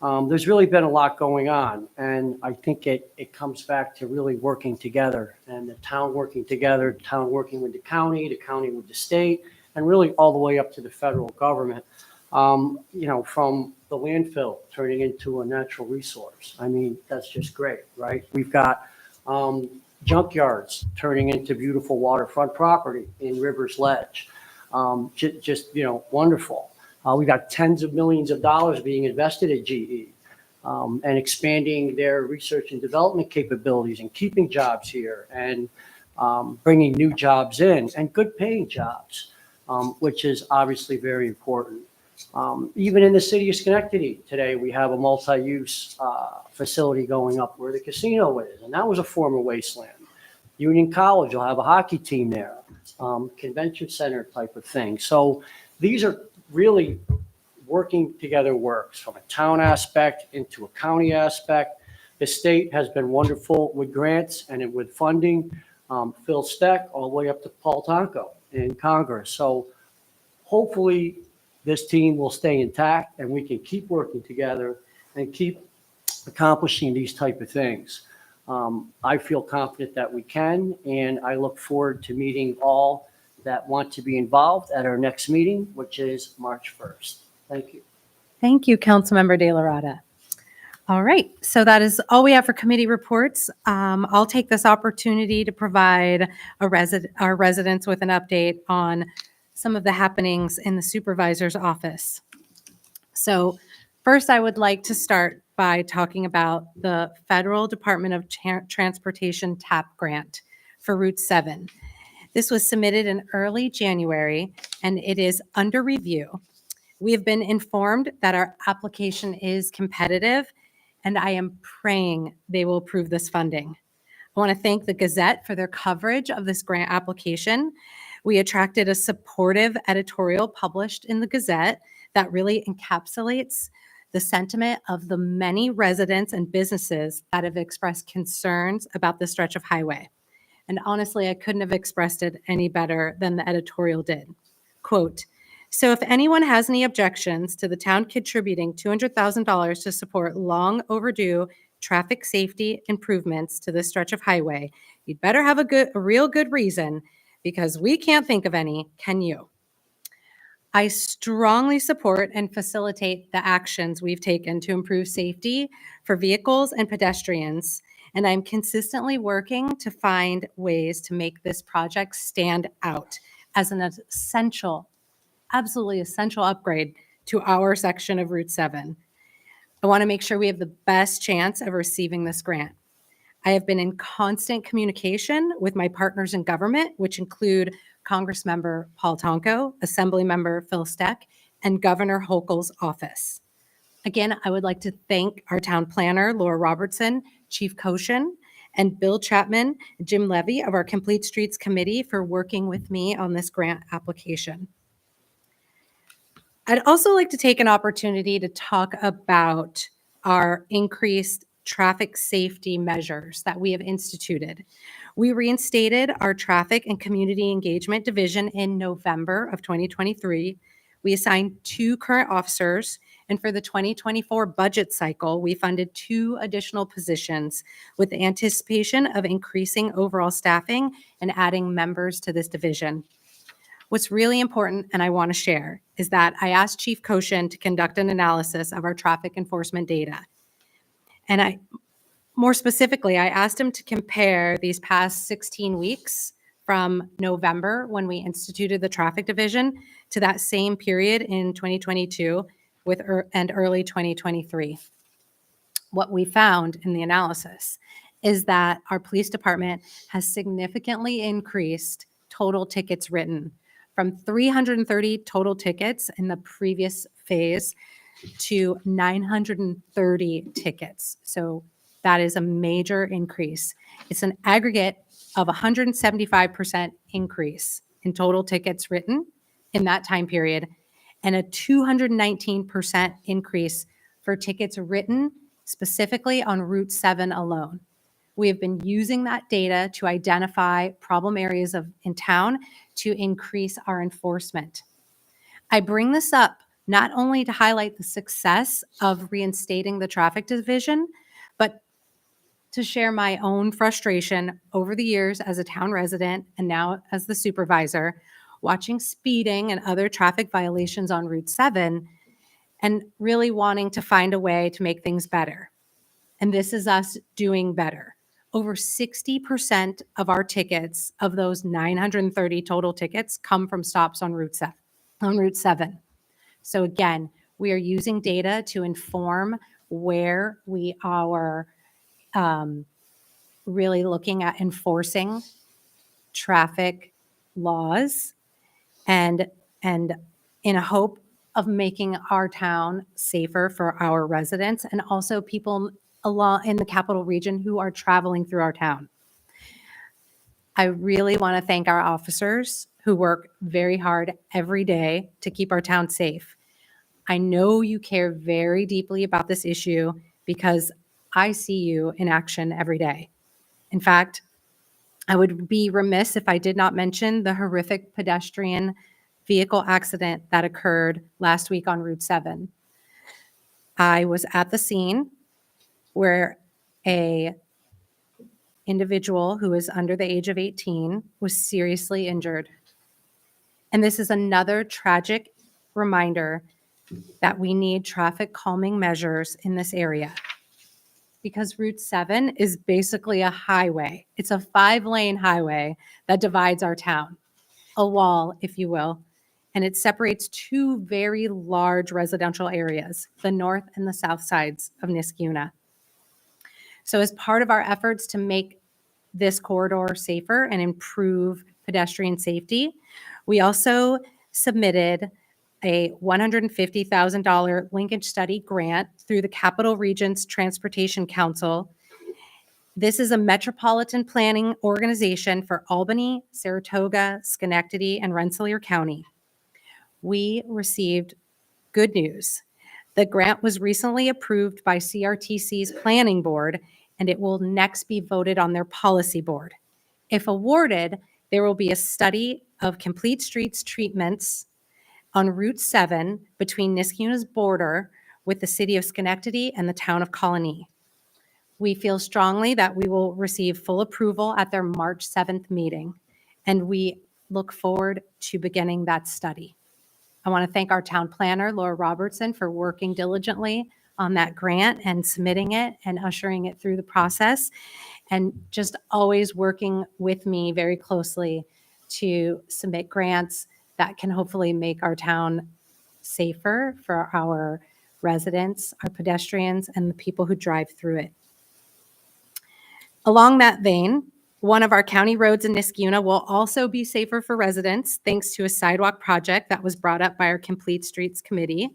there's really been a lot going on. And I think it comes back to really working together and the town working together, the town working with the county with the state, and really all the way up to the federal government. From the landfill turning into a natural resource. I mean, that's just great, right? We've got junkyards turning into beautiful waterfront property in Rivers Ledge. Just wonderful. We've got tens of millions of dollars being invested at GE and expanding their research and development capabilities and keeping jobs here and bringing new jobs in and good paying jobs, which is obviously very important. Even in the city of Schenectady today, we have a multi-use facility going up where the casino is, and that was a former wasteland. Union College will have a hockey team there, convention center type of thing. So these are really working together works from a town aspect into a county aspect. The state has been wonderful with grants and with funding. Phil Steck all the way up to Paul Tonko in Congress. So hopefully this team will stay intact and we can keep working together and keep accomplishing these type of things. I feel confident that we can, and I look forward to meeting all that want to be involved at our next meeting, which is March 1st. Thank you. Thank you, Councilmember De La Rada. All right, so that is all we have for committee reports. I'll take this opportunity to provide our residents with an update on some of the happenings in the supervisor's office. So first, I would like to start by talking about the Federal Department of Transportation TAP grant for Route 7. This was submitted in early January, and it is under review. We have been informed that our application is competitive, and I am praying they will approve this funding. I want to thank the Gazette for their coverage of this grant application. We attracted a supportive editorial published in the Gazette that really encapsulates the sentiment of the many residents and businesses that have expressed concerns about this stretch of highway. And honestly, I couldn't have expressed it any better than the editorial did. Quote, "So if anyone has any objections to the town contributing $200,000 to support long overdue traffic safety improvements to this stretch of highway, you'd better have a real good reason, because we can't think of any, can you?" I strongly support and facilitate the actions we've taken to improve safety for vehicles and pedestrians, and I'm consistently working to find ways to make this project stand out as an essential, absolutely essential upgrade to our section of Route 7. I want to make sure we have the best chance of receiving this grant. I have been in constant communication with my partners in government, which include Congressmember Paul Tonko, Assemblymember Phil Steck, and Governor Hochul's office. Again, I would like to thank our town planner, Laura Robertson, Chief Koshin, and Bill Chapman, Jim Levy of our Complete Streets Committee for working with me on this grant application. I'd also like to take an opportunity to talk about our increased traffic safety measures that we have instituted. We reinstated our Traffic and Community Engagement Division in November of 2023. We assigned 2 current officers, and for the 2024 budget cycle, we funded 2 additional positions with the anticipation of increasing overall staffing and adding members to this division. What's really important, and I want to share, is that I asked Chief Koshin to conduct an analysis of our traffic enforcement data. And more specifically, I asked him to compare these past 16 weeks from November, when we instituted the traffic division, to that same period in 2022, and early 2023. What we found in the analysis is that our police department has significantly increased total tickets written from 330 total tickets in the previous phase to 930 tickets. So that is a major increase. It's an aggregate of 175% increase in total tickets written in that time period, and a 219% increase for tickets written specifically on Route 7 alone. We have been using that data to identify problem areas in town to increase our enforcement. I bring this up not only to highlight the success of reinstating the traffic division, but to share my own frustration over the years as a town resident and now as the supervisor, watching speeding and other traffic violations on Route 7 and really wanting to find a way to make things better. And this is us doing better. Over 60% of our tickets, of those 930 total tickets, come from stops on Route 7. So again, we are using data to inform where we are really looking at enforcing traffic laws and in a hope of making our town safer for our residents and also people along in the capital region who are traveling through our town. I really want to thank our officers who work very hard every day to keep our town safe. I know you care very deeply about this issue because I see you in action every day. In fact, I would be remiss if I did not mention the horrific pedestrian vehicle accident that occurred last week on Route 7. I was at the scene where a individual who is under the age of 18 was seriously injured. And this is another tragic reminder that we need traffic calming measures in this area. Because Route 7 is basically a highway. It's a 5-lane highway that divides our town, a wall, if you will, and it separates two very large residential areas, the north and the south sides of Niskayuna. So as part of our efforts to make this corridor safer and improve pedestrian safety, we also submitted a $150,000 linkage study grant through the Capital Regions Transportation Council. This is a metropolitan planning organization for Albany, Saratoga, Schenectady, and Rensselaer County. We received good news. The grant was recently approved by CRTC's planning board, and it will next be voted on their policy board. If awarded, there will be a study of complete streets treatments on Route 7 between Niskayuna's border with the city of Schenectady and the town of Colony. We feel strongly that we will receive full approval at their March 7th meeting, and we look forward to beginning that study. I want to thank our town planner, Laura Robertson, for working diligently on that grant and submitting it and ushering it through the process, and just always working with me very closely to submit grants that can hopefully make our town safer for our residents, our pedestrians, and the people who drive through it. Along that vein, one of our county roads in Niskayuna will also be safer for residents thanks to a sidewalk project that was brought up by our Complete Streets Committee.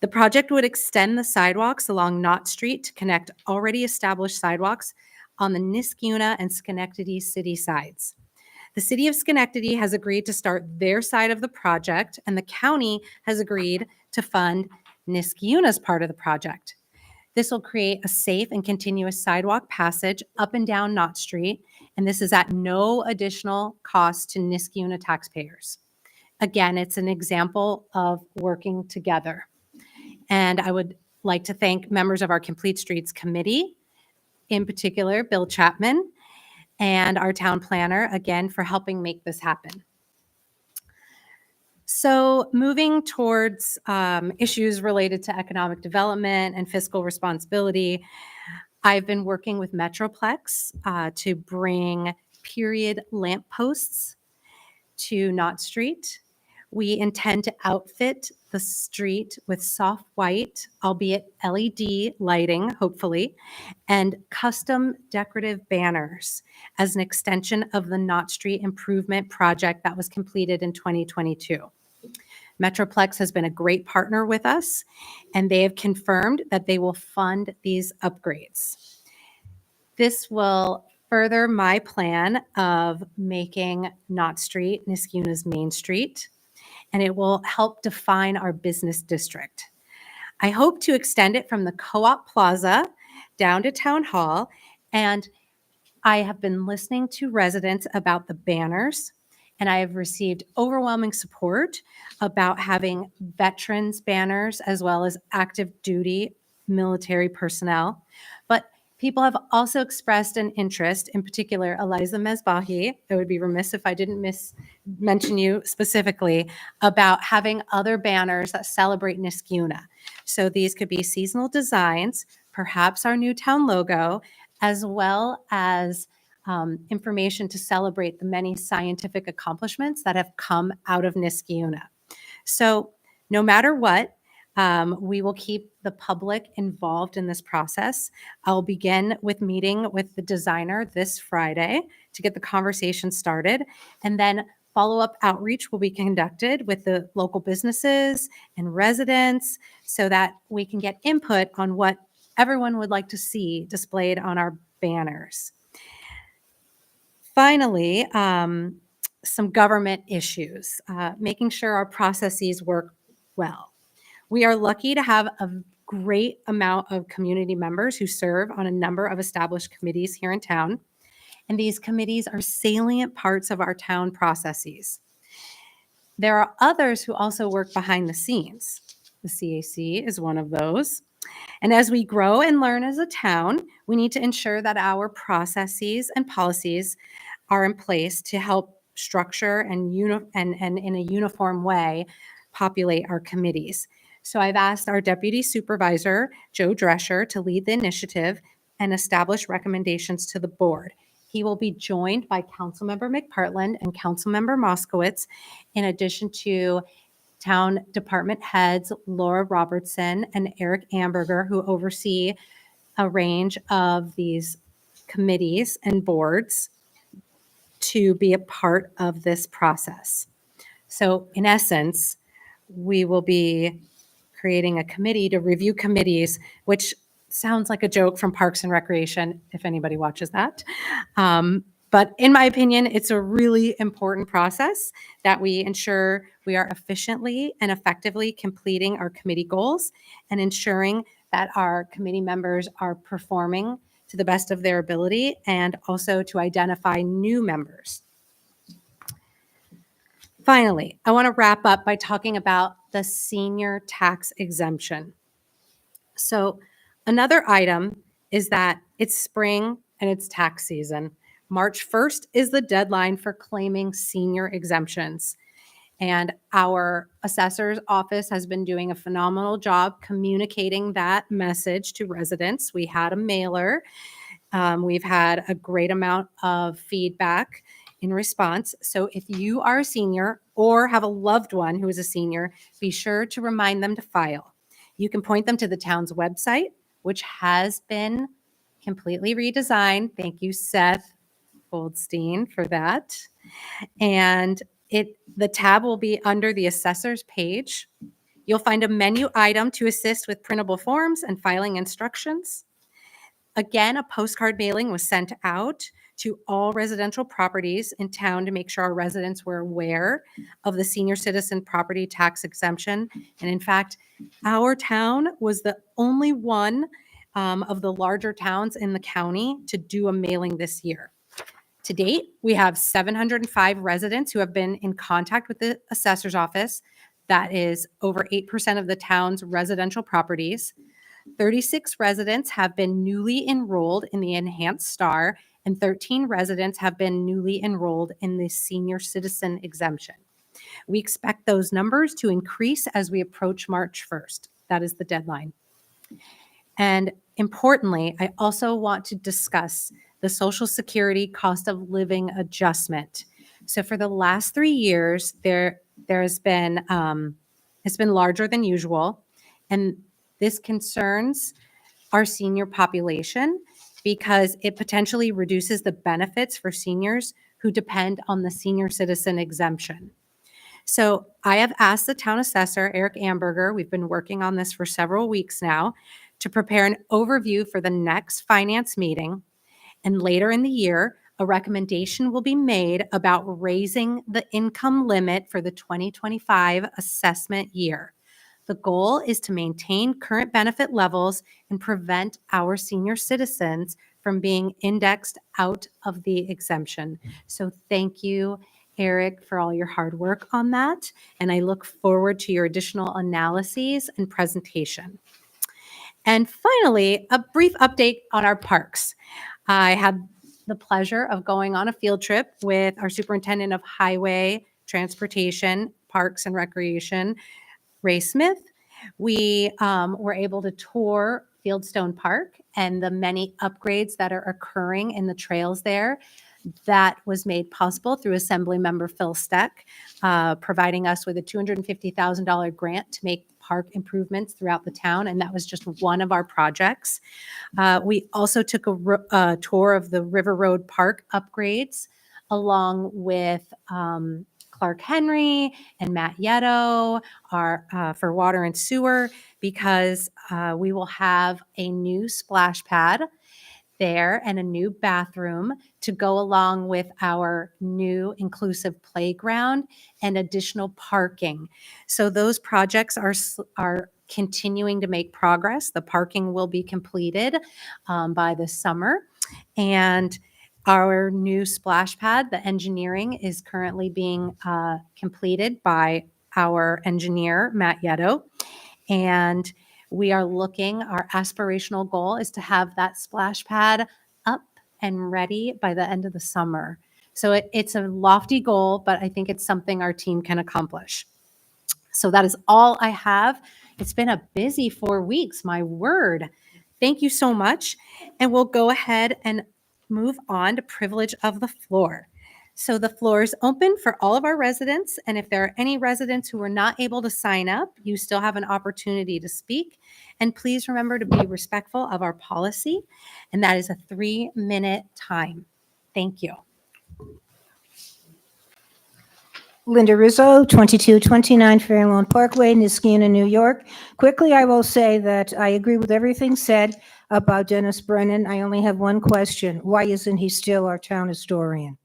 The project would extend the sidewalks along Knott Street to connect already established sidewalks on the Niskayuna and Schenectady city sides. The city of Schenectady has agreed to start their side of the project, and the county has agreed to fund Niskayuna's part of the project. This will create a safe and continuous sidewalk passage up and down Knott Street, and this is at no additional cost to Niskayuna taxpayers. Again, it's an example of working together. And I would like to thank members of our Complete Streets Committee, in particular, Bill Chapman, and our town planner, again, for helping make this happen. So moving towards issues related to economic development and fiscal responsibility, I've been working with Metroplex to bring period lampposts to Knott Street. We intend to outfit the street with soft white, albeit LED lighting, hopefully, and custom decorative banners as an extension of the Knott Street improvement project that was completed in 2022. Metroplex has been a great partner with us, and they have confirmed that they will fund these upgrades. This will further my plan of making Knott Street Niskuna's Main Street, and it will help define our business district. I hope to extend it from the Co-op Plaza down to Town Hall, and I have been listening to residents about the banners, and I have received overwhelming support about having veterans banners as well as active duty military personnel. But people have also expressed an interest, in particular, Eliza Mesbahi. I would be remiss if I didn't mention you specifically, about having other banners that celebrate Niskuna. So these could be seasonal designs, perhaps our new town logo, as well as information to celebrate the many scientific accomplishments that have come out of Niskuna. So no matter what, we will keep the public involved in this process. I'll begin with meeting with the designer this Friday to get the conversation started, and then follow-up outreach will be conducted with the local businesses and residents so that we can get input on what everyone would like to see displayed on our banners. Finally, some government issues, making sure our processes work well. We are lucky to have a great amount of community members who serve on a number of established committees here in town, and these committees are salient parts of our town processes. There are others who also work behind the scenes. The CAC is one of those. And as we grow and learn as a town, we need to ensure that our processes and policies are in place to help structure and in a uniform way populate our committees. So I've asked our Deputy Supervisor, Joe Drescher, to lead the initiative and establish recommendations to the board. He will be joined by Councilmember McPartland and Councilmember Moskowitz, in addition to town department heads Laura Robertson and Eric Amberger, who oversee a range of these committees and boards to be a part of this process. So in essence, we will be creating a committee to review committees, which sounds like a joke from Parks and Recreation, if anybody watches that. But in my opinion, it's a really important process that we ensure we are efficiently and effectively completing our committee goals and ensuring that our committee members are performing to the best of their ability, and also to identify new members. Finally, I want to wrap up by talking about the senior tax exemption. So another item is that it's spring and it's tax season. March 1st is the deadline for claiming senior exemptions. And our assessor's office has been doing a phenomenal job communicating that message to residents. We had a mailer. We've had a great amount of feedback in response. So if you are a senior or have a loved one who is a senior, be sure to remind them to file. You can point them to the town's website, which has been completely redesigned. Thank you, Seth Goldstein, for that. And the tab will be under the assessor's page. You'll find a menu item to assist with printable forms and filing instructions. Again, a postcard mailing was sent out to all residential properties in town to make sure our residents were aware of the senior citizen property tax exemption. And in fact, our town was the only one of the larger towns in the county to do a mailing this year. To date, we have 705 residents who have been in contact with the assessor's office. That is over 8% of the town's residential properties. 36 residents have been newly enrolled in the Enhanced Star, and 13 residents have been newly enrolled in the senior citizen exemption. We expect those numbers to increase as we approach March 1st. That is the deadline. And importantly, I also want to discuss the Social Security cost of living adjustment. So for the last 3 years, there's been it's been larger than usual, and this concerns our senior population because it potentially reduces the benefits for seniors who depend on the senior citizen exemption. So I have asked the town assessor, Eric Amberger, we've been working on this for several weeks now, to prepare an overview for the next finance meeting. And later in the year, a recommendation will be made about raising the income limit for the 2025 assessment year. The goal is to maintain current benefit levels and prevent our senior citizens from being indexed out of the exemption. So thank you, Eric, for all your hard work on that. And I look forward to your additional analyses and presentation. And finally, a brief update on our parks. I had the pleasure of going on a field trip with our superintendent of highway, transportation, parks and recreation, Ray Smith. We were able to tour Fieldstone Park and the many upgrades that are occurring in the trails there. That was made possible through Assemblymember Phil Steck, providing us with a $250,000 grant to make park improvements throughout the town, and that was just one of our projects. We also took a tour of the River Road Park upgrades, along with Clark Henry and Matt Yetto for water and sewer, because we will have a new splash pad there and a new bathroom to go along with our new inclusive playground and additional parking. So those projects are continuing to make progress. The parking will be completed by the summer. And our new splash pad, the engineering is currently being completed by our engineer, Matt Yetto. And we are our aspirational goal is to have that splash pad up and ready by the end of the summer. So it's a lofty goal, but I think it's something our team can accomplish. So that is all I have. It's been a busy 4 weeks, my word. Thank you so much. And we'll go ahead and move on to privilege of the floor. So the floor is open for all of our residents, and if there are any residents who were not able to sign up, you still have an opportunity to speak. And please remember to be respectful of our policy, and that is a 3-minute time. Thank you. Linda Rizzo, 2229 Fairlawn Parkway, Niskayuna, New York. Quickly, I will say that I agree with everything said about Dennis Brennan. I only have one question. Why isn't he still our town historian?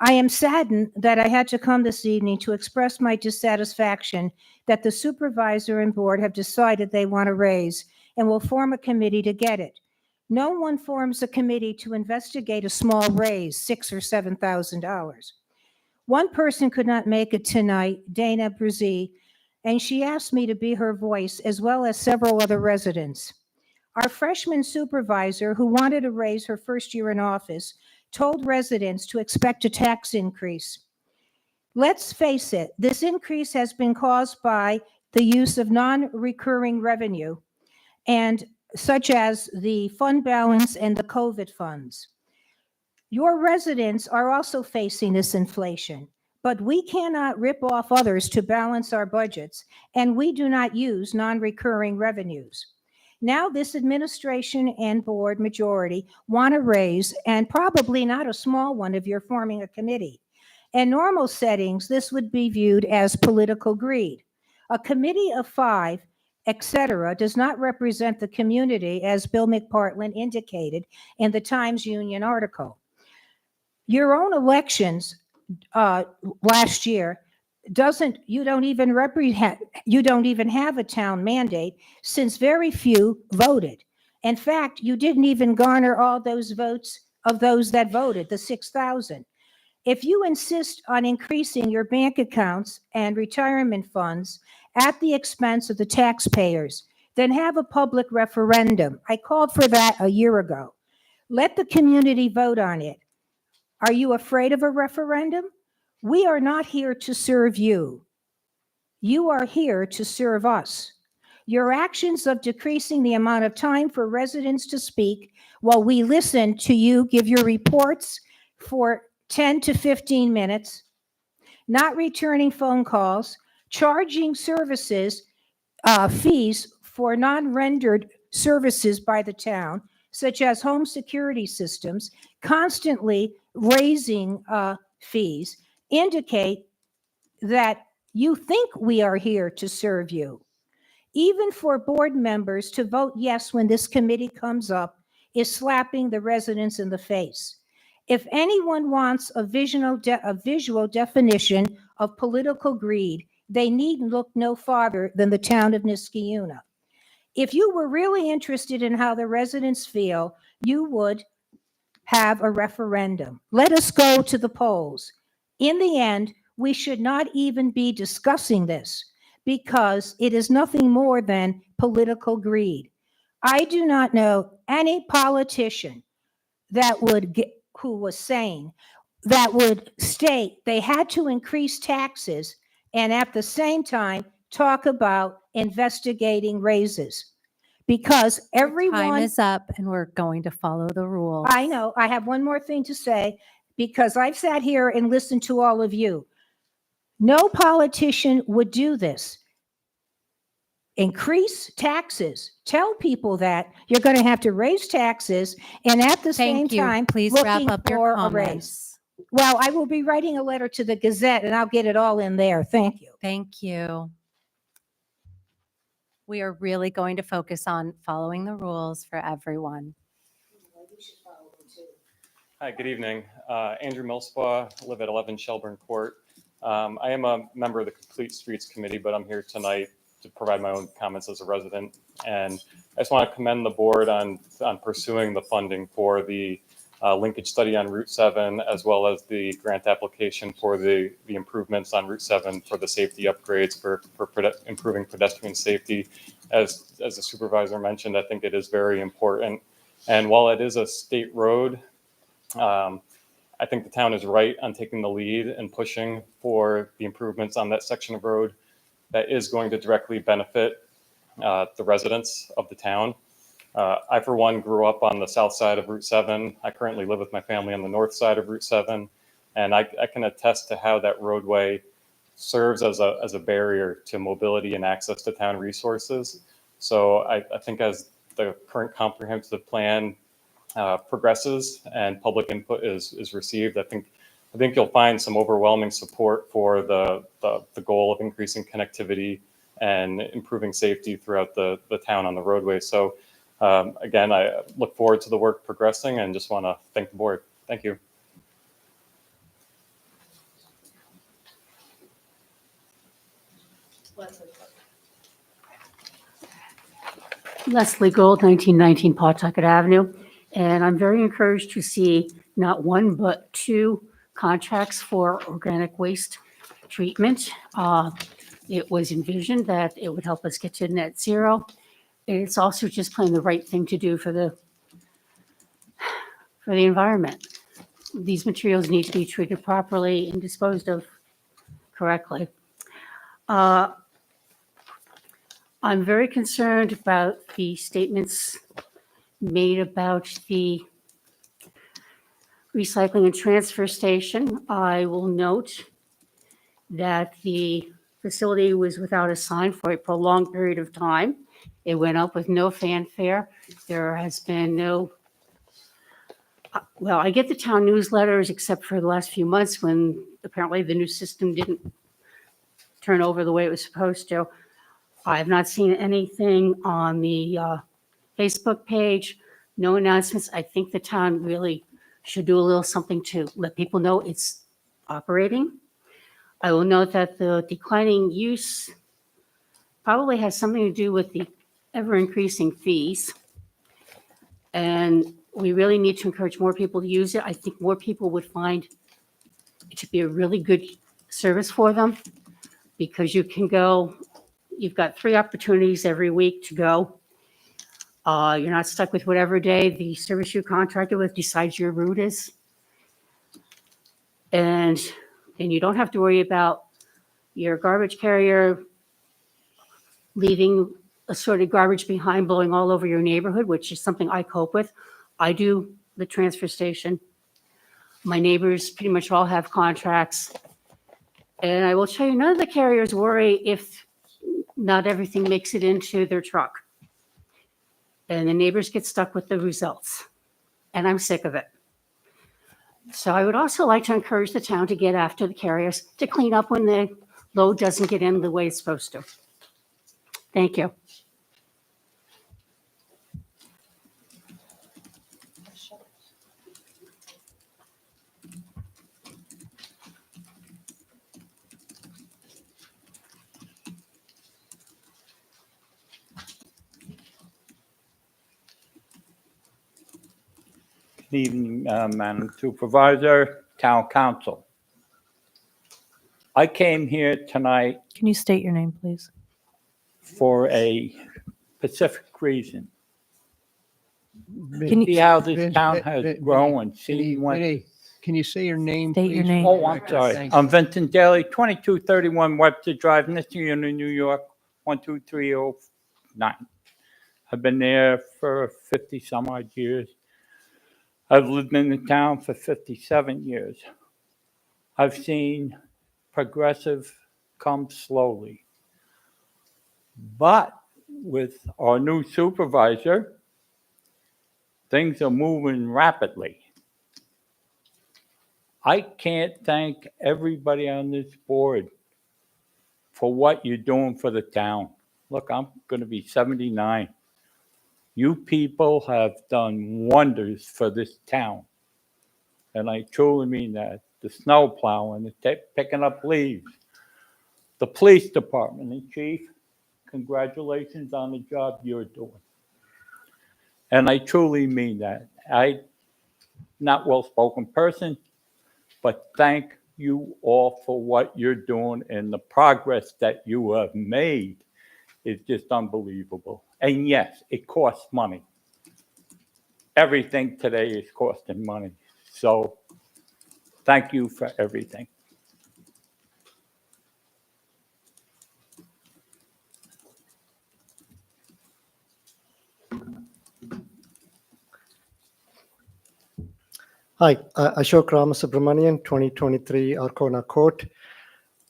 I am saddened that I had to come this evening to express my dissatisfaction that the supervisor and board have decided they want to raise and will form a committee to get it. No one forms a committee to investigate a small raise, $6,000 or $7,000. One person could not make it tonight, Dana Brzee, and she asked me to be her voice, as well as several other residents. Our freshman supervisor, who wanted to raise her first year in office, told residents to expect a tax increase. Let's face it, this increase has been caused by the use of non-recurring revenue, and such as the fund balance and the COVID funds. Your residents are also facing this inflation, but we cannot rip off others to balance our budgets, and we do not use non-recurring revenues. Now this administration and board majority want to raise, and probably not a small one if you're forming a committee. In normal settings, this would be viewed as political greed. A committee of 5, etc., does not represent the community, as Bill McPartland indicated in the Times Union article. Your own elections last year you don't even have a town mandate, since very few voted. In fact, you didn't even garner all those votes of those that voted, the 6,000. If you insist on increasing your bank accounts and retirement funds at the expense of the taxpayers, then have a public referendum. I called for that a year ago. Let the community vote on it. Are you afraid of a referendum? We are not here to serve you. You are here to serve us. Your actions of decreasing the amount of time for residents to speak while we listen to you give your reports for 10 to 15 minutes, not returning phone calls, charging services fees for non-rendered services by the town, such as home security systems, constantly raising fees, indicate that you think we are here to serve you. Even for board members to vote yes when this committee comes up is slapping the residents in the face. If anyone wants a visual definition of political greed, they need look no farther than the town of Niskayuna. If you were really interested in how the residents feel, you would have a referendum. Let us go to the polls. In the end, we should not even be discussing this because it is nothing more than political greed. I do not know any politician who was sane that would state they had to increase taxes and at the same time talk about investigating raises. Because Time everyone, is up and we're going to follow the rules. I know, I have one more thing to say, because I've sat here and listened to all of you. No politician would do this. Increase taxes. Tell people that you're going to have to raise taxes and at the same Thank you. time Please wrap looking up your for a raise. comments. Well, I will be writing a letter to the Gazette and I'll get it all in there. Thank you. Thank you. We are really going to focus on following the rules for everyone. Hi, good evening. Andrew Millspaugh, live at 11 Shelburne Court. I am a member of the Complete Streets Committee, but I'm here tonight to provide my own comments as a resident. And I just want to commend the board on pursuing the funding for the linkage study on Route 7, as well as the grant application for the improvements on Route 7 for the safety upgrades for improving pedestrian safety. As the supervisor mentioned, I think it is very important. And while it is a state road, I think the town is right on taking the lead and pushing for the improvements on that section of road that is going to directly benefit the residents of the town. I, for one, grew up on the south side of Route 7. I currently live with my family on the north side of Route 7. And I can attest to how that roadway serves as a barrier to mobility and access to town resources. So I think as the current comprehensive plan progresses and public input is received, I think you'll find some overwhelming support for the goal of increasing connectivity and improving safety throughout the town on the roadway. So again, I look forward to the work progressing and just want to thank the board. Thank you. Leslie Gold, 1919 Pawtucket Avenue. And I'm very encouraged to see not one, but 2 contracts for organic waste treatment. It was envisioned that it would help us get to net zero. It's also just plain the right thing to do for the environment. These materials need to be treated properly and disposed of correctly. I'm very concerned about the statements made about the recycling and transfer station. I will note that the facility was without a sign for a prolonged period of time. It went up with no fanfare. There has been no, well, I get the town newsletters except for the last few months when apparently the new system didn't turn over the way it was supposed to. I have not seen anything on the Facebook page, no announcements. I think the town really should do a little something to let people know it's operating. I will note that the declining use probably has something to do with the ever-increasing fees. And we really need to encourage more people to use it. I think more people would find it to be a really good service for them because you can go, you've got 3 opportunities every week to go. You're not stuck with whatever day the service you contracted with decides your route is. And you don't have to worry about your garbage carrier leaving assorted garbage behind, blowing all over your neighborhood, which is something I cope with. I do the transfer station. My neighbors pretty much all have contracts. And I will tell you, none of the carriers worry if not everything makes it into their truck. And the neighbors get stuck with the results. And I'm sick of it. So I would also like to encourage the town to get after the carriers to clean up when the load doesn't get in the way it's supposed to. Thank you. Good evening, Madam Supervisor, Town Council. I came here tonight Can you state your name, please? for a specific reason. Can you- See how this Vince, town Vin- has Vin- grown and Vinny, see what. Vinny, can you say your name, State your please? name. Oh, I'm sorry. Thank I'm Vincent Daly, 2231 Webster Drive, Niskayuna, New York, 12309. I've been there for 50 some odd years. I've lived in the town for 57 years. I've seen progressive come slowly. But with our new supervisor, things are moving rapidly. I can't thank everybody on this board for what you're doing for the town. Look, I'm going to be 79. You people have done wonders for this town. And I truly mean that. The snow plowing, the picking up leaves, the police department, and chief, congratulations on the job you're doing. And I truly mean that. I'm not a well-spoken person, but thank you all for what you're doing, and the progress that you have made is just unbelievable. And yes, it costs money. Everything today is costing money. So thank you for everything. Hi, Ashok Ramasubramanian, 2023 Arcona Court.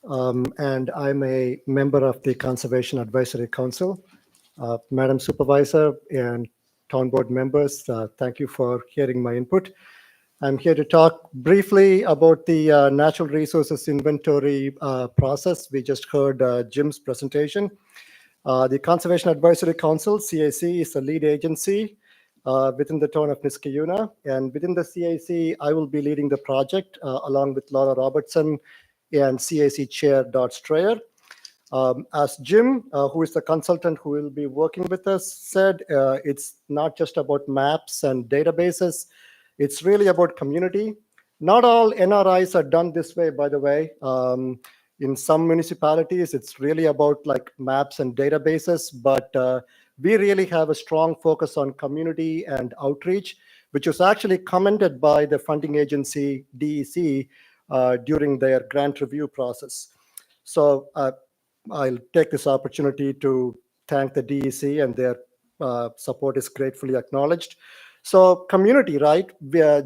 And I'm a member of the Conservation Advisory Council. Madam Supervisor and town board members, thank you for hearing my input. I'm here to talk briefly about the natural resources inventory process. We just heard Jim's presentation. The Conservation Advisory Council, CAC, is the lead agency within the town of Niskayuna. And within the CAC, I will be leading the project along with Laura Robertson and CAC Chair Dot Strayer. As Jim, who is the consultant who will be working with us, said, it's not just about maps and databases. It's really about community. Not all NRIs are done this way, by the way. In some municipalities, it's really about like maps and databases, but we really have a strong focus on community and outreach, which was actually commended by the funding agency DEC during their grant review process. So I'll take this opportunity to thank the DEC, and their support is gratefully acknowledged. So community, right?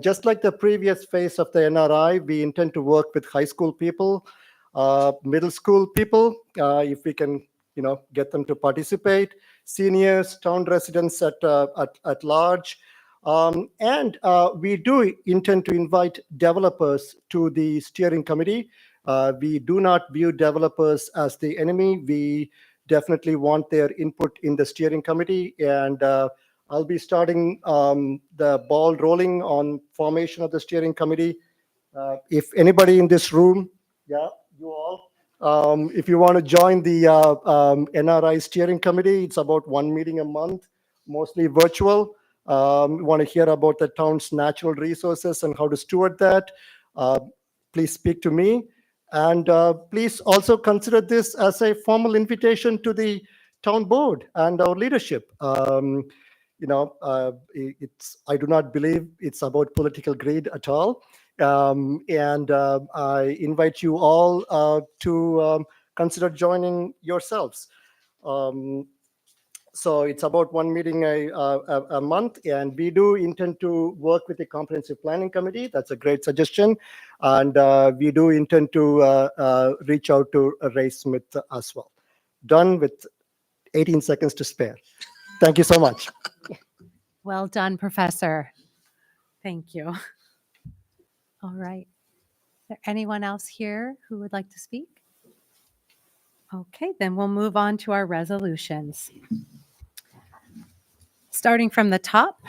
Just like the previous phase of the NRI, we intend to work with high school people, middle school people, if we can, get them to participate, seniors, town residents at large. And we do intend to invite developers to the steering committee. We do not view developers as the enemy. We definitely want their input in the steering committee, and I'll be starting the ball rolling on formation of the steering committee. If anybody in this room, yeah, you all, if you want to join the NRI steering committee, it's about one meeting a month, mostly virtual. Want to hear about the town's natural resources and how to steward that, please speak to me. And please also consider this as a formal invitation to the town board and our leadership. I do not believe it's about political greed at all. I invite you all to consider joining yourselves. So it's about one meeting a month, and we do intend to work with the comprehensive planning committee. That's a great suggestion. And we do intend to reach out to Ray Smith as well. Done with 18 seconds to spare. Thank you so much. Well done, Professor. Thank you. All right. Is there anyone else here who would like to speak? Okay, then we'll move on to our resolutions. Starting from the top,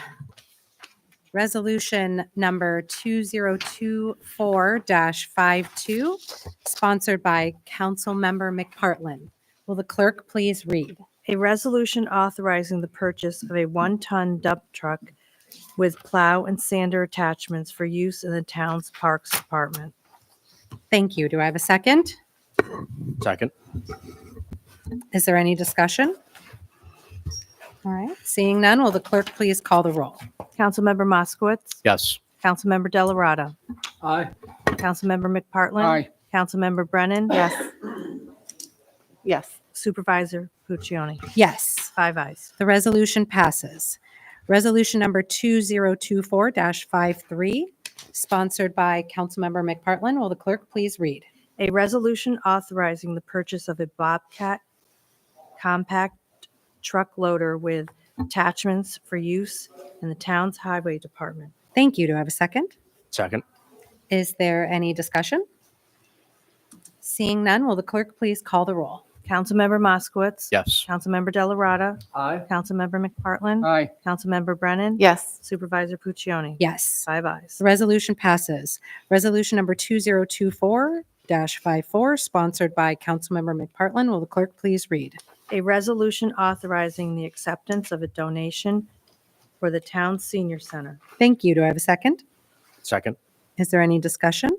resolution number 2024-52, sponsored by Councilmember McPartlin. Will the clerk please read? A resolution authorizing the purchase of a one-ton dump truck with plow and sander attachments for use in the town's Parks Department. Thank you. Do I have a second? Second. Is there any discussion? All right, seeing none, will the clerk please call the roll? Councilmember Moskowitz. Yes. Councilmember Delarada. Aye. Councilmember McPartlin. Aye. Councilmember Brennan. Yes. Yes. Supervisor Puccioni. Yes. 5 ayes. The resolution passes. Resolution number 2024-53, sponsored by Councilmember McPartlin. Will the clerk please read? A resolution authorizing the purchase of a Bobcat compact truck loader with attachments for use in the town's highway department. Thank you. Do I have a second? Second. Is there any discussion? Seeing none, will the clerk please call the roll? Councilmember Moskowitz. Yes. Councilmember Delarada. Aye. Councilmember McPartlin. Aye. Councilmember Brennan. Yes. Supervisor Puccioni. Yes. 5 ayes. The resolution passes. Resolution number 2024-54, sponsored by Councilmember McPartlin. Will the clerk please read? A resolution authorizing the acceptance of a donation for the town's senior center. Thank you. Do I have a second? Second. Is there any discussion?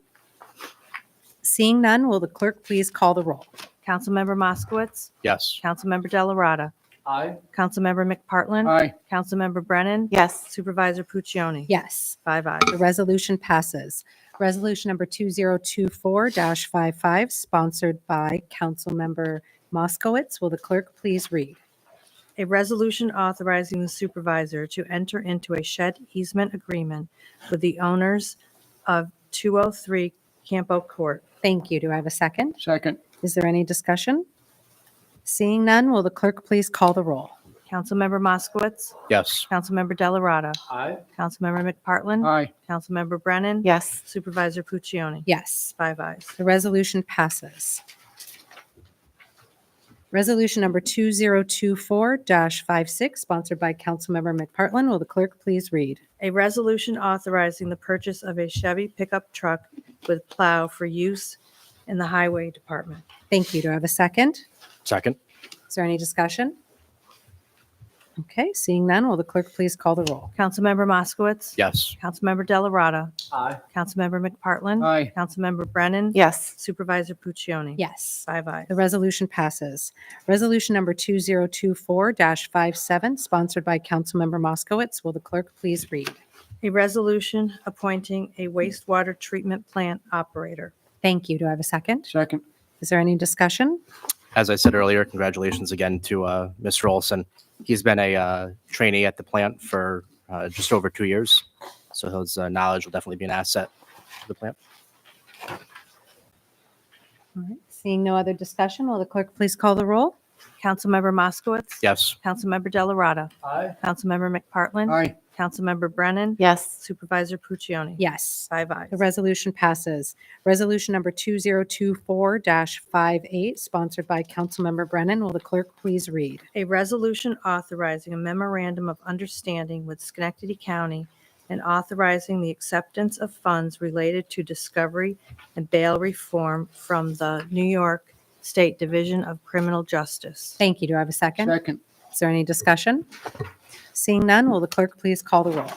Seeing none, will the clerk please call the roll? Councilmember Moskowitz. Yes. Councilmember Delarada. Aye. Councilmember McPartlin. Aye. Councilmember Brennan. Yes. Supervisor Puccioni. Yes. 5 ayes. The resolution passes. Resolution number 2024-55, sponsored by Councilmember Moskowitz. Will the clerk please read? A resolution authorizing the supervisor to enter into a shed easement agreement with the owners of 203 Campo Court. Thank you. Do I have a second? Second. Is there any discussion? Seeing none, will the clerk please call the roll? Councilmember Moskowitz. Yes. Councilmember Delarada. Aye. Councilmember McPartlin. Aye. Councilmember Brennan. Yes. Supervisor Puccioni. Yes. 5 ayes. The resolution passes. Resolution number 2024-56, sponsored by Councilmember McPartlin. Will the clerk please read? A resolution authorizing the purchase of a Chevy pickup truck with plow for use in the highway department. Thank you. Do I have a second? Second. Is there any discussion? Okay, seeing none, will the clerk please call the roll? Councilmember Moskowitz. Yes. Councilmember Delarada. Aye. Councilmember McPartlin. Aye. Councilmember Brennan. Yes. Supervisor Puccioni. Yes. 5 ayes. The resolution passes. Resolution number 2024-57, sponsored by Councilmember Moskowitz. Will the clerk please read? A resolution appointing a wastewater treatment plant operator. Thank you. Do I have a second? Second. Is there any discussion? As I said earlier, congratulations again to Mr. Olson. He's been a trainee at the plant for just over 2 years, so his knowledge will definitely be an asset to the plant. All right. Seeing no other discussion, will the clerk please call the roll? Councilmember Moskowitz. Yes. Councilmember Delarada. Aye. Councilmember McPartlin. Aye. Councilmember Brennan. Yes. Supervisor Puccioni. Yes. 5 ayes. The resolution passes. Resolution number 2024-58, sponsored by Councilmember Brennan. Will the clerk please read? A resolution authorizing a memorandum of understanding with Schenectady County and authorizing the acceptance of funds related to discovery and bail reform from the New York State Division of Criminal Justice. Thank you. Do I have a second? Second. Is there any discussion? Seeing none, will the clerk please call the roll?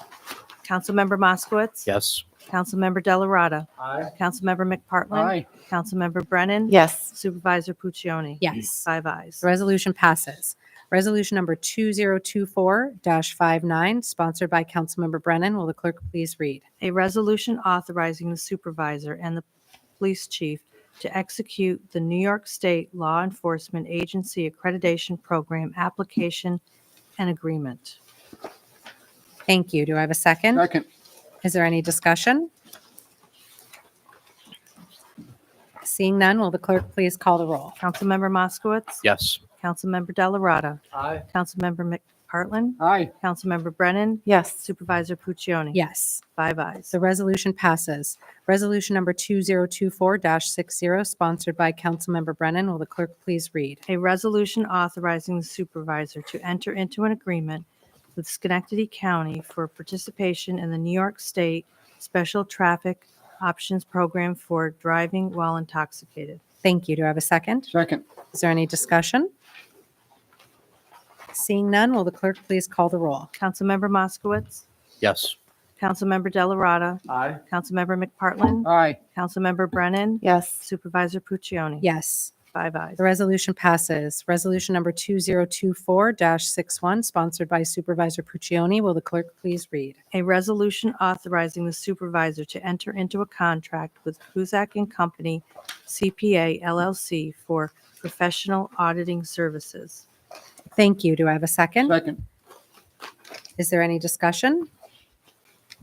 Councilmember Moskowitz. Yes. Councilmember Delarada. Aye. Councilmember McPartlin. Aye. Councilmember Brennan. Yes. Supervisor Puccioni. Yes. 5 ayes. The resolution passes. Resolution number 2024-59, sponsored by Councilmember Brennan. Will the clerk please read? A resolution authorizing the supervisor and the police chief to execute the New York State Law Enforcement Agency Accreditation Program application an agreement. Thank you. Do I have a second? Second. Is there any discussion? Seeing none, will the clerk please call the roll? Councilmember Moskowitz. Yes. Councilmember Delarada. Aye. Councilmember McPartlin. Aye. Councilmember Brennan. Yes. Supervisor Puccioni. Yes. 5 ayes. The resolution passes. Resolution number 2024-60, sponsored by Councilmember Brennan. Will the clerk please read? A resolution authorizing the supervisor to enter into an agreement with Schenectady County for participation in the New York State Special Traffic Options Program for driving while intoxicated. Thank you. Do I have a second? Second. Is there any discussion? Seeing none, will the clerk please call the roll? Councilmember Moskowitz. Yes. Councilmember Delarada. Aye. Councilmember McPartlin. Aye. Councilmember Brennan. Yes. Supervisor Puccioni. Yes. 5 ayes. The resolution passes. Resolution number 2024-61, sponsored by Supervisor Puccioni. Will the clerk please read? A resolution authorizing the supervisor to enter into a contract with Kuzak and Company CPA LLC for professional auditing services. Thank you. Do I have a second? Second. Is there any discussion?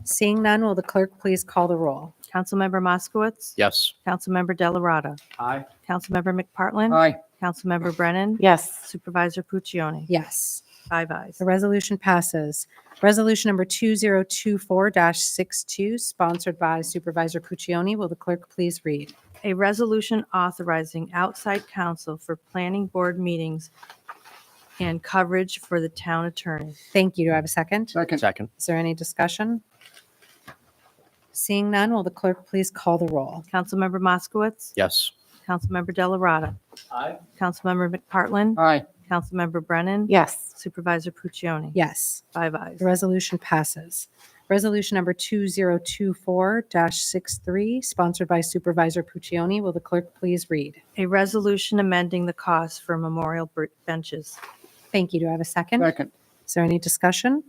Seeing none, will the clerk please call the roll? Councilmember Moskowitz. Yes. Councilmember Delarada. Aye. Councilmember McPartlin. Aye. Councilmember Brennan. Yes. Supervisor Puccioni. Yes. 5 ayes. The resolution passes. Resolution number 2024-62, sponsored by Supervisor Puccioni. Will the clerk please read? A resolution authorizing outside counsel for planning board meetings and coverage for the town attorney. Thank you. Do I have a second? Second. Second. Is there any discussion? Seeing none, will the clerk please call the roll? Councilmember Moskowitz. Yes. Councilmember Delarada. Aye. Councilmember McPartlin. Aye. Councilmember Brennan. Yes. Supervisor Puccioni. Yes. 5 ayes. The resolution passes. Resolution number 2024-63, sponsored by Supervisor Puccioni. Will the clerk please read? A resolution amending the cost for memorial benches. Thank you. Do I have a second? Second. Is there any discussion?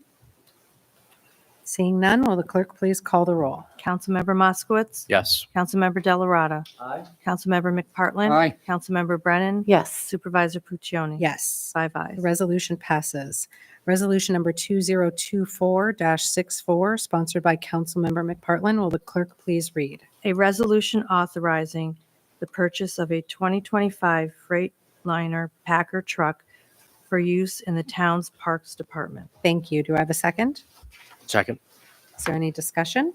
Seeing none, will the clerk please call the roll? Councilmember Moskowitz. Yes. Councilmember Delarada. Aye. Councilmember McPartlin. Aye. Councilmember Brennan. Yes. Supervisor Puccioni. Yes. 5 ayes. The resolution passes. Resolution number 2024-64, sponsored by Councilmember McPartlin. Will the clerk please read? A resolution authorizing the purchase of a 2025 Freightliner Packer truck for use in the town's Parks Department. Thank you. Do I have a second? Second. Is there any discussion?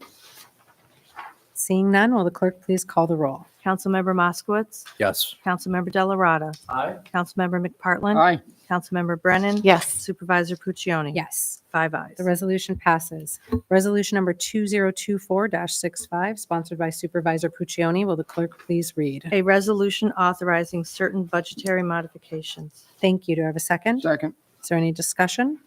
Seeing none, will the clerk please call the roll? Councilmember Moskowitz. Yes. Councilmember Delarada. Aye. Councilmember McPartlin. Aye. Councilmember Brennan. Yes. Supervisor Puccioni. Yes. 5 ayes. The resolution passes. Resolution number 2024-65, sponsored by Supervisor Puccioni. Will the clerk please read? A resolution authorizing certain budgetary modifications. Thank you. Do I have a second? Second. Is there any discussion?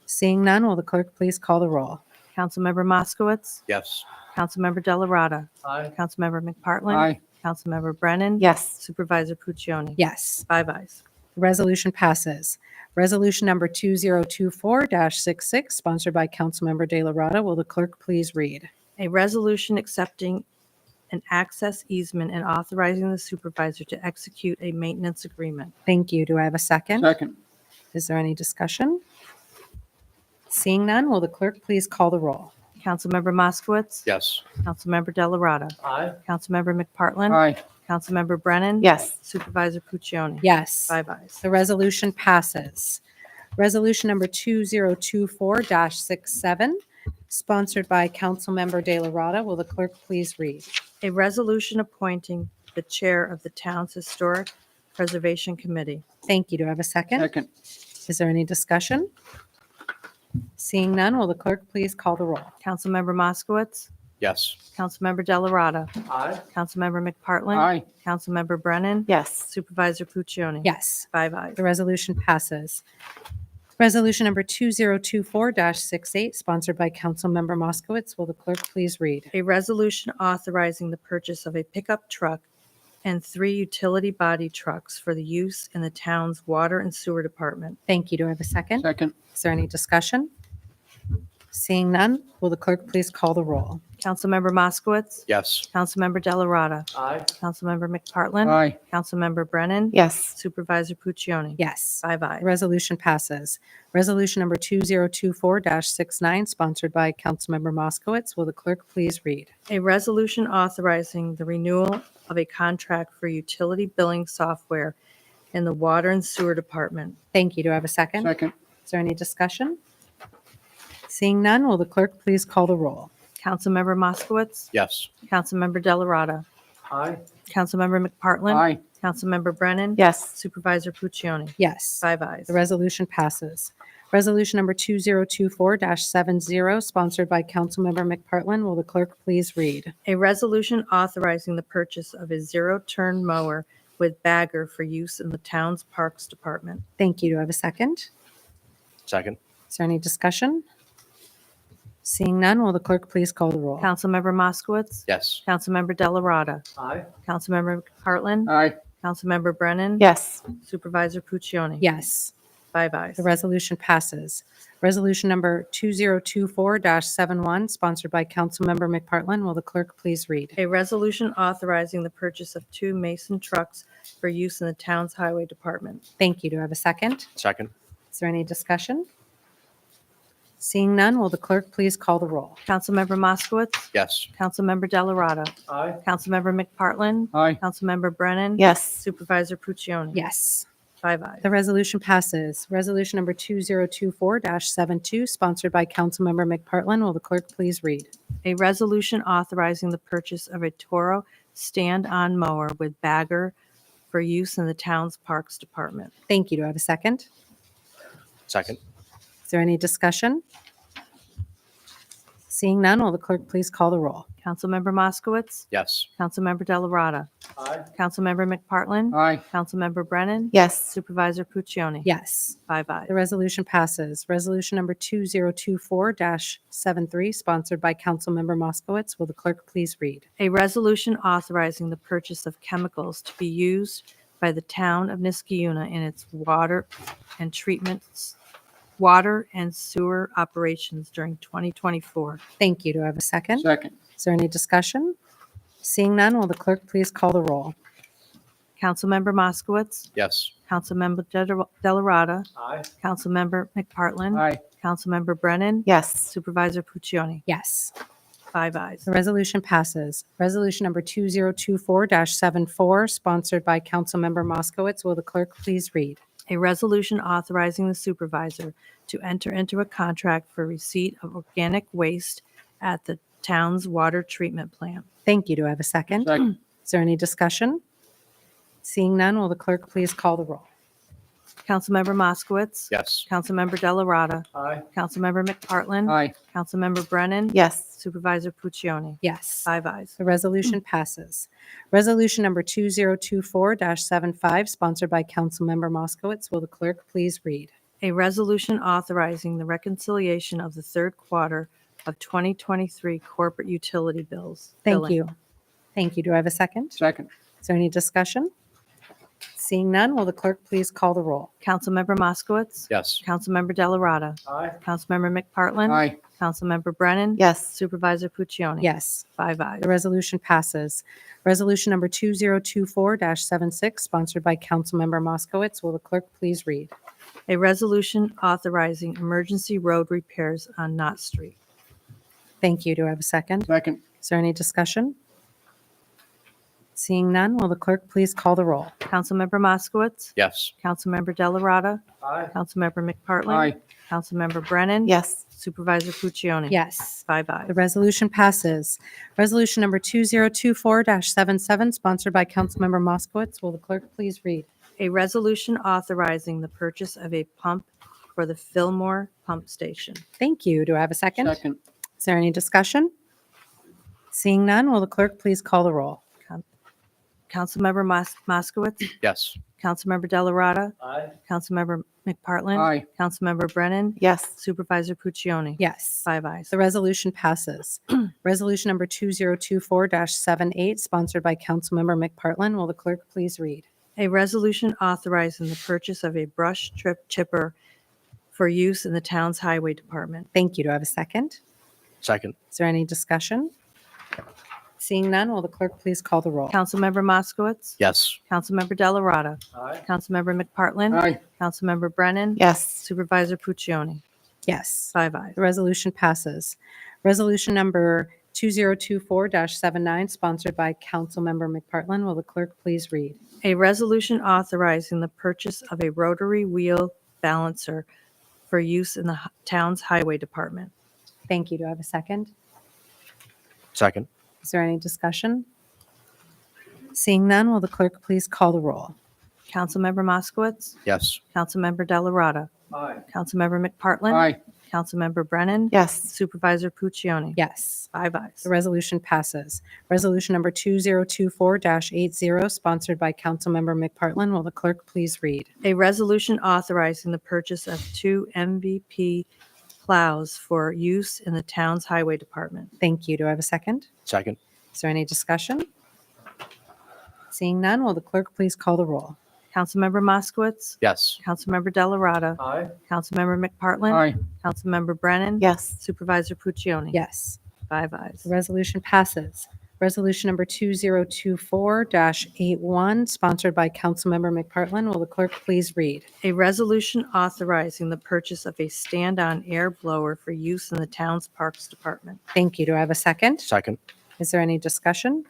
Seeing none, will the clerk please call the roll? Councilmember Moskowitz. Yes. Councilmember Delarada. Aye. Councilmember McPartlin. Aye. Councilmember Brennan. Yes. Supervisor Puccioni. Yes. 5 ayes. The resolution passes. Resolution number 2024-66, sponsored by Councilmember De La Rada. Will the clerk please read? A resolution accepting an access easement and authorizing the supervisor to execute a maintenance agreement. Thank you. Do I have a second? Second. Is there any discussion? Seeing none, will the clerk please call the roll? Councilmember Moskowitz. Yes. Councilmember Delarada. Aye. Councilmember McPartlin. Aye. Councilmember Brennan. Yes. Supervisor Puccioni. Yes. 5 ayes. The resolution passes. Resolution number 2024-67, sponsored by Councilmember De La Rada. Will the clerk please read? A resolution appointing the chair of the town's Historic Preservation Committee. Thank you. Do I have a second? Second. Is there any discussion? Seeing none, will the clerk please call the roll? Councilmember Moskowitz. Yes. Councilmember Delarada. Aye. Councilmember McPartlin. Aye. Councilmember Brennan. Yes. Supervisor Puccioni. Yes. 5 ayes. The resolution passes. Resolution number 2024-68, sponsored by Councilmember Moskowitz. Will the clerk please read? A resolution authorizing the purchase of a pickup truck and 3 utility body trucks for the use in the town's water and sewer department. Thank you. Do I have a second? Second. Is there any discussion? Seeing none, will the clerk please call the roll? Councilmember Moskowitz. Yes. Councilmember Delarada. Aye. Councilmember McPartlin. Aye. Councilmember Brennan. Yes. Supervisor Puccioni. Yes. 5 ayes. The resolution passes. Resolution number 2024-69, sponsored by Councilmember Moskowitz. Will the clerk please read? A resolution authorizing the renewal of a contract for utility billing software in the Water and Sewer Department. Thank you. Do I have a second? Second. Is there any discussion? Seeing none, will the clerk please call the roll? Councilmember Moskowitz. Yes. Councilmember Delarada. Aye. Councilmember McPartlin. Aye. Councilmember Brennan. Yes. Supervisor Puccioni. Yes. 5 ayes. The resolution passes. Resolution number 2024-70, sponsored by Councilmember McPartlin. Will the clerk please read? A resolution authorizing the purchase of a zero-turn mower with bagger for use in the town's Parks Department. Thank you. Do I have a second? Second. Is there any discussion? Seeing none, will the clerk please call the roll? Councilmember Moskowitz. Yes. Councilmember Delarada. Aye. Councilmember McPartlin. Aye. Councilmember Brennan. Yes. Supervisor Puccioni. Yes. 5 ayes. The resolution passes. Resolution number 2024-71, sponsored by Councilmember McPartlin. Will the clerk please read? A resolution authorizing the purchase of 2 Mason trucks for use in the town's Highway Department. Thank you. Do I have a second? Second. Is there any discussion? Seeing none, will the clerk please call the roll? Councilmember Moskowitz. Yes. Councilmember Delarada. Aye. Councilmember McPartlin. Aye. Councilmember Brennan. Yes. Supervisor Puccioni. Yes. 5 ayes. The resolution passes. Resolution number 2024-72, sponsored by Councilmember McPartlin. Will the clerk please read? A resolution authorizing the purchase of a Toro stand-on mower with bagger for use in the town's Parks Department. Thank you. Do I have a second? Second. Is there any discussion? Seeing none, will the clerk please call the roll? Councilmember Moskowitz. Yes. Councilmember Delarada. Aye. Councilmember McPartlin. Aye. Councilmember Brennan. Yes. Supervisor Puccioni. Yes. 5 ayes. The resolution passes. Resolution number 2024-73, sponsored by Councilmember Moskowitz. Will the clerk please read? A resolution authorizing the purchase of chemicals to be used by the town of Niskiuna in its water and sewer operations during 2024. Thank you. Do I have a second? Second. Is there any discussion? Seeing none, will the clerk please call the roll? Councilmember Moskowitz. Yes. Councilmember Delarada. Aye. Councilmember McPartlin. Aye. Councilmember Brennan. Yes. Supervisor Puccioni. Yes. 5 ayes. The resolution passes. Resolution number 2024-74, sponsored by Councilmember Moskowitz. Will the clerk please read? A resolution authorizing the supervisor to enter into a contract for receipt of organic waste at the town's water treatment plant. Thank you. Do I have a second? Second. Is there any discussion? Seeing none, will the clerk please call the roll? Councilmember Moskowitz. Yes. Councilmember Delarada. Aye. Councilmember McPartlin. Aye. Councilmember Brennan. Yes. Supervisor Puccioni. Yes. 5 ayes. The resolution passes. Resolution number 2024-75, sponsored by Councilmember Moskowitz. Will the clerk please read? A resolution authorizing the reconciliation of the third quarter of 2023 corporate utility bills. Thank billing. you. Thank you. Do I have a second? Second. Is there any discussion? Seeing none, will the clerk please call the roll? Councilmember Moskowitz. Yes. Councilmember Delarada. Aye. Councilmember McPartlin. Aye. Councilmember Brennan. Yes. Supervisor Puccioni. Yes. 5 ayes. The resolution passes. Resolution number 2024-76, sponsored by Councilmember Moskowitz. Will the clerk please read? A resolution authorizing emergency road repairs on Knott Street. Thank you. Do I have a second? Second. Is there any discussion? Seeing none, will the clerk please call the roll? Councilmember Moskowitz. Yes. Councilmember Delarada. Aye. Councilmember McPartlin. Aye. Councilmember Brennan. Yes. Supervisor Puccioni. Yes. 5 ayes. The resolution passes. Resolution number 2024-77, sponsored by Councilmember Moskowitz. Will the clerk please read? A resolution authorizing the purchase of a pump for the Fillmore Pump Station. Thank you. Do I have a second? Second. Is there any discussion? Seeing none, will the clerk please call the roll? Councilmember Moskowitz. Yes. Councilmember Delarada. Aye. Councilmember McPartlin. Aye. Councilmember Brennan. Yes. Supervisor Puccioni. Yes. 5 ayes. The resolution passes. Resolution number 2024-78, sponsored by Councilmember McPartlin. Will the clerk please read? A resolution authorizing the purchase of a brush chipper for use in the town's highway department. Thank you. Do I have a second? Second. Is there any discussion? Seeing none, will the clerk please call the roll? Councilmember Moskowitz. Yes. Councilmember Delarada. Aye. Councilmember McPartlin. Aye. Councilmember Brennan. Yes. Supervisor Puccioni. Yes. 5 ayes. The resolution passes. Resolution number 2024-79, sponsored by Councilmember McPartlin. Will the clerk please read? A resolution authorizing the purchase of a rotary wheel balancer for use in the town's highway department. Thank you. Do I have a second? Second. Is there any discussion? Seeing none, will the clerk please call the roll? Councilmember Moskowitz. Yes. Councilmember Delarada. Aye. Councilmember McPartlin. Aye. Councilmember Brennan. Yes. Supervisor Puccioni. Yes. 5 ayes. The resolution passes. Resolution number 2024-80, sponsored by Councilmember McPartlin. Will the clerk please read? A resolution authorizing the purchase of 2 MVP plows for use in the town's highway department. Thank you. Do I have a second? Second. Is there any discussion? Seeing none, will the clerk please call the roll? Councilmember Moskowitz. Yes. Councilmember Delarada. Aye. Councilmember McPartlin. Aye. Councilmember Brennan. Yes. Supervisor Puccioni. Yes. 5 ayes. The resolution passes. Resolution number 2024-81, sponsored by Councilmember McPartlin. Will the clerk please read? A resolution authorizing the purchase of a stand-on air blower for use in the town's parks department. Thank you. Do I have a second? Second. Is there any discussion?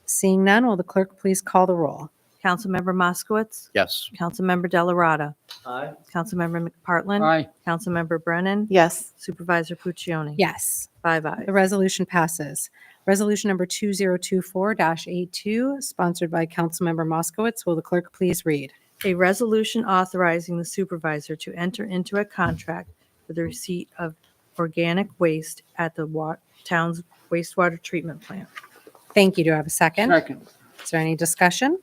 Seeing none, will the clerk please call the roll? Councilmember Moskowitz. Yes. Councilmember Delarada. Aye. Councilmember McPartlin. Aye. Councilmember Brennan. Yes. Supervisor Puccioni. Yes. 5 ayes. The resolution passes. Resolution number 2024-82, sponsored by Councilmember Moskowitz. Will the clerk please read? A resolution authorizing the supervisor to enter into a contract for the receipt of organic waste at the town's wastewater treatment plant. Thank you. Do I have a second? Second. Is there any discussion?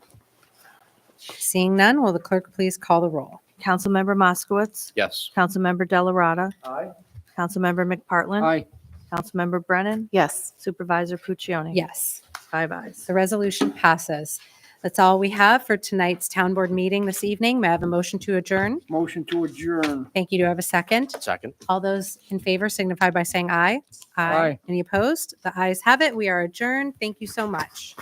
Seeing none, will the clerk please call the roll? Councilmember Moskowitz. Yes. Councilmember Delarada. Aye. Councilmember McPartlin. Aye. Councilmember Brennan. Yes. Supervisor Puccioni. Yes. 5 ayes. The resolution passes. That's all we have for tonight's town board meeting this evening. May I have a motion to adjourn? Motion to adjourn. Thank you. Do I have a second? Second. All those in favor signify by saying aye. Aye. Any opposed? The ayes have it. We are adjourned. Thank you so much.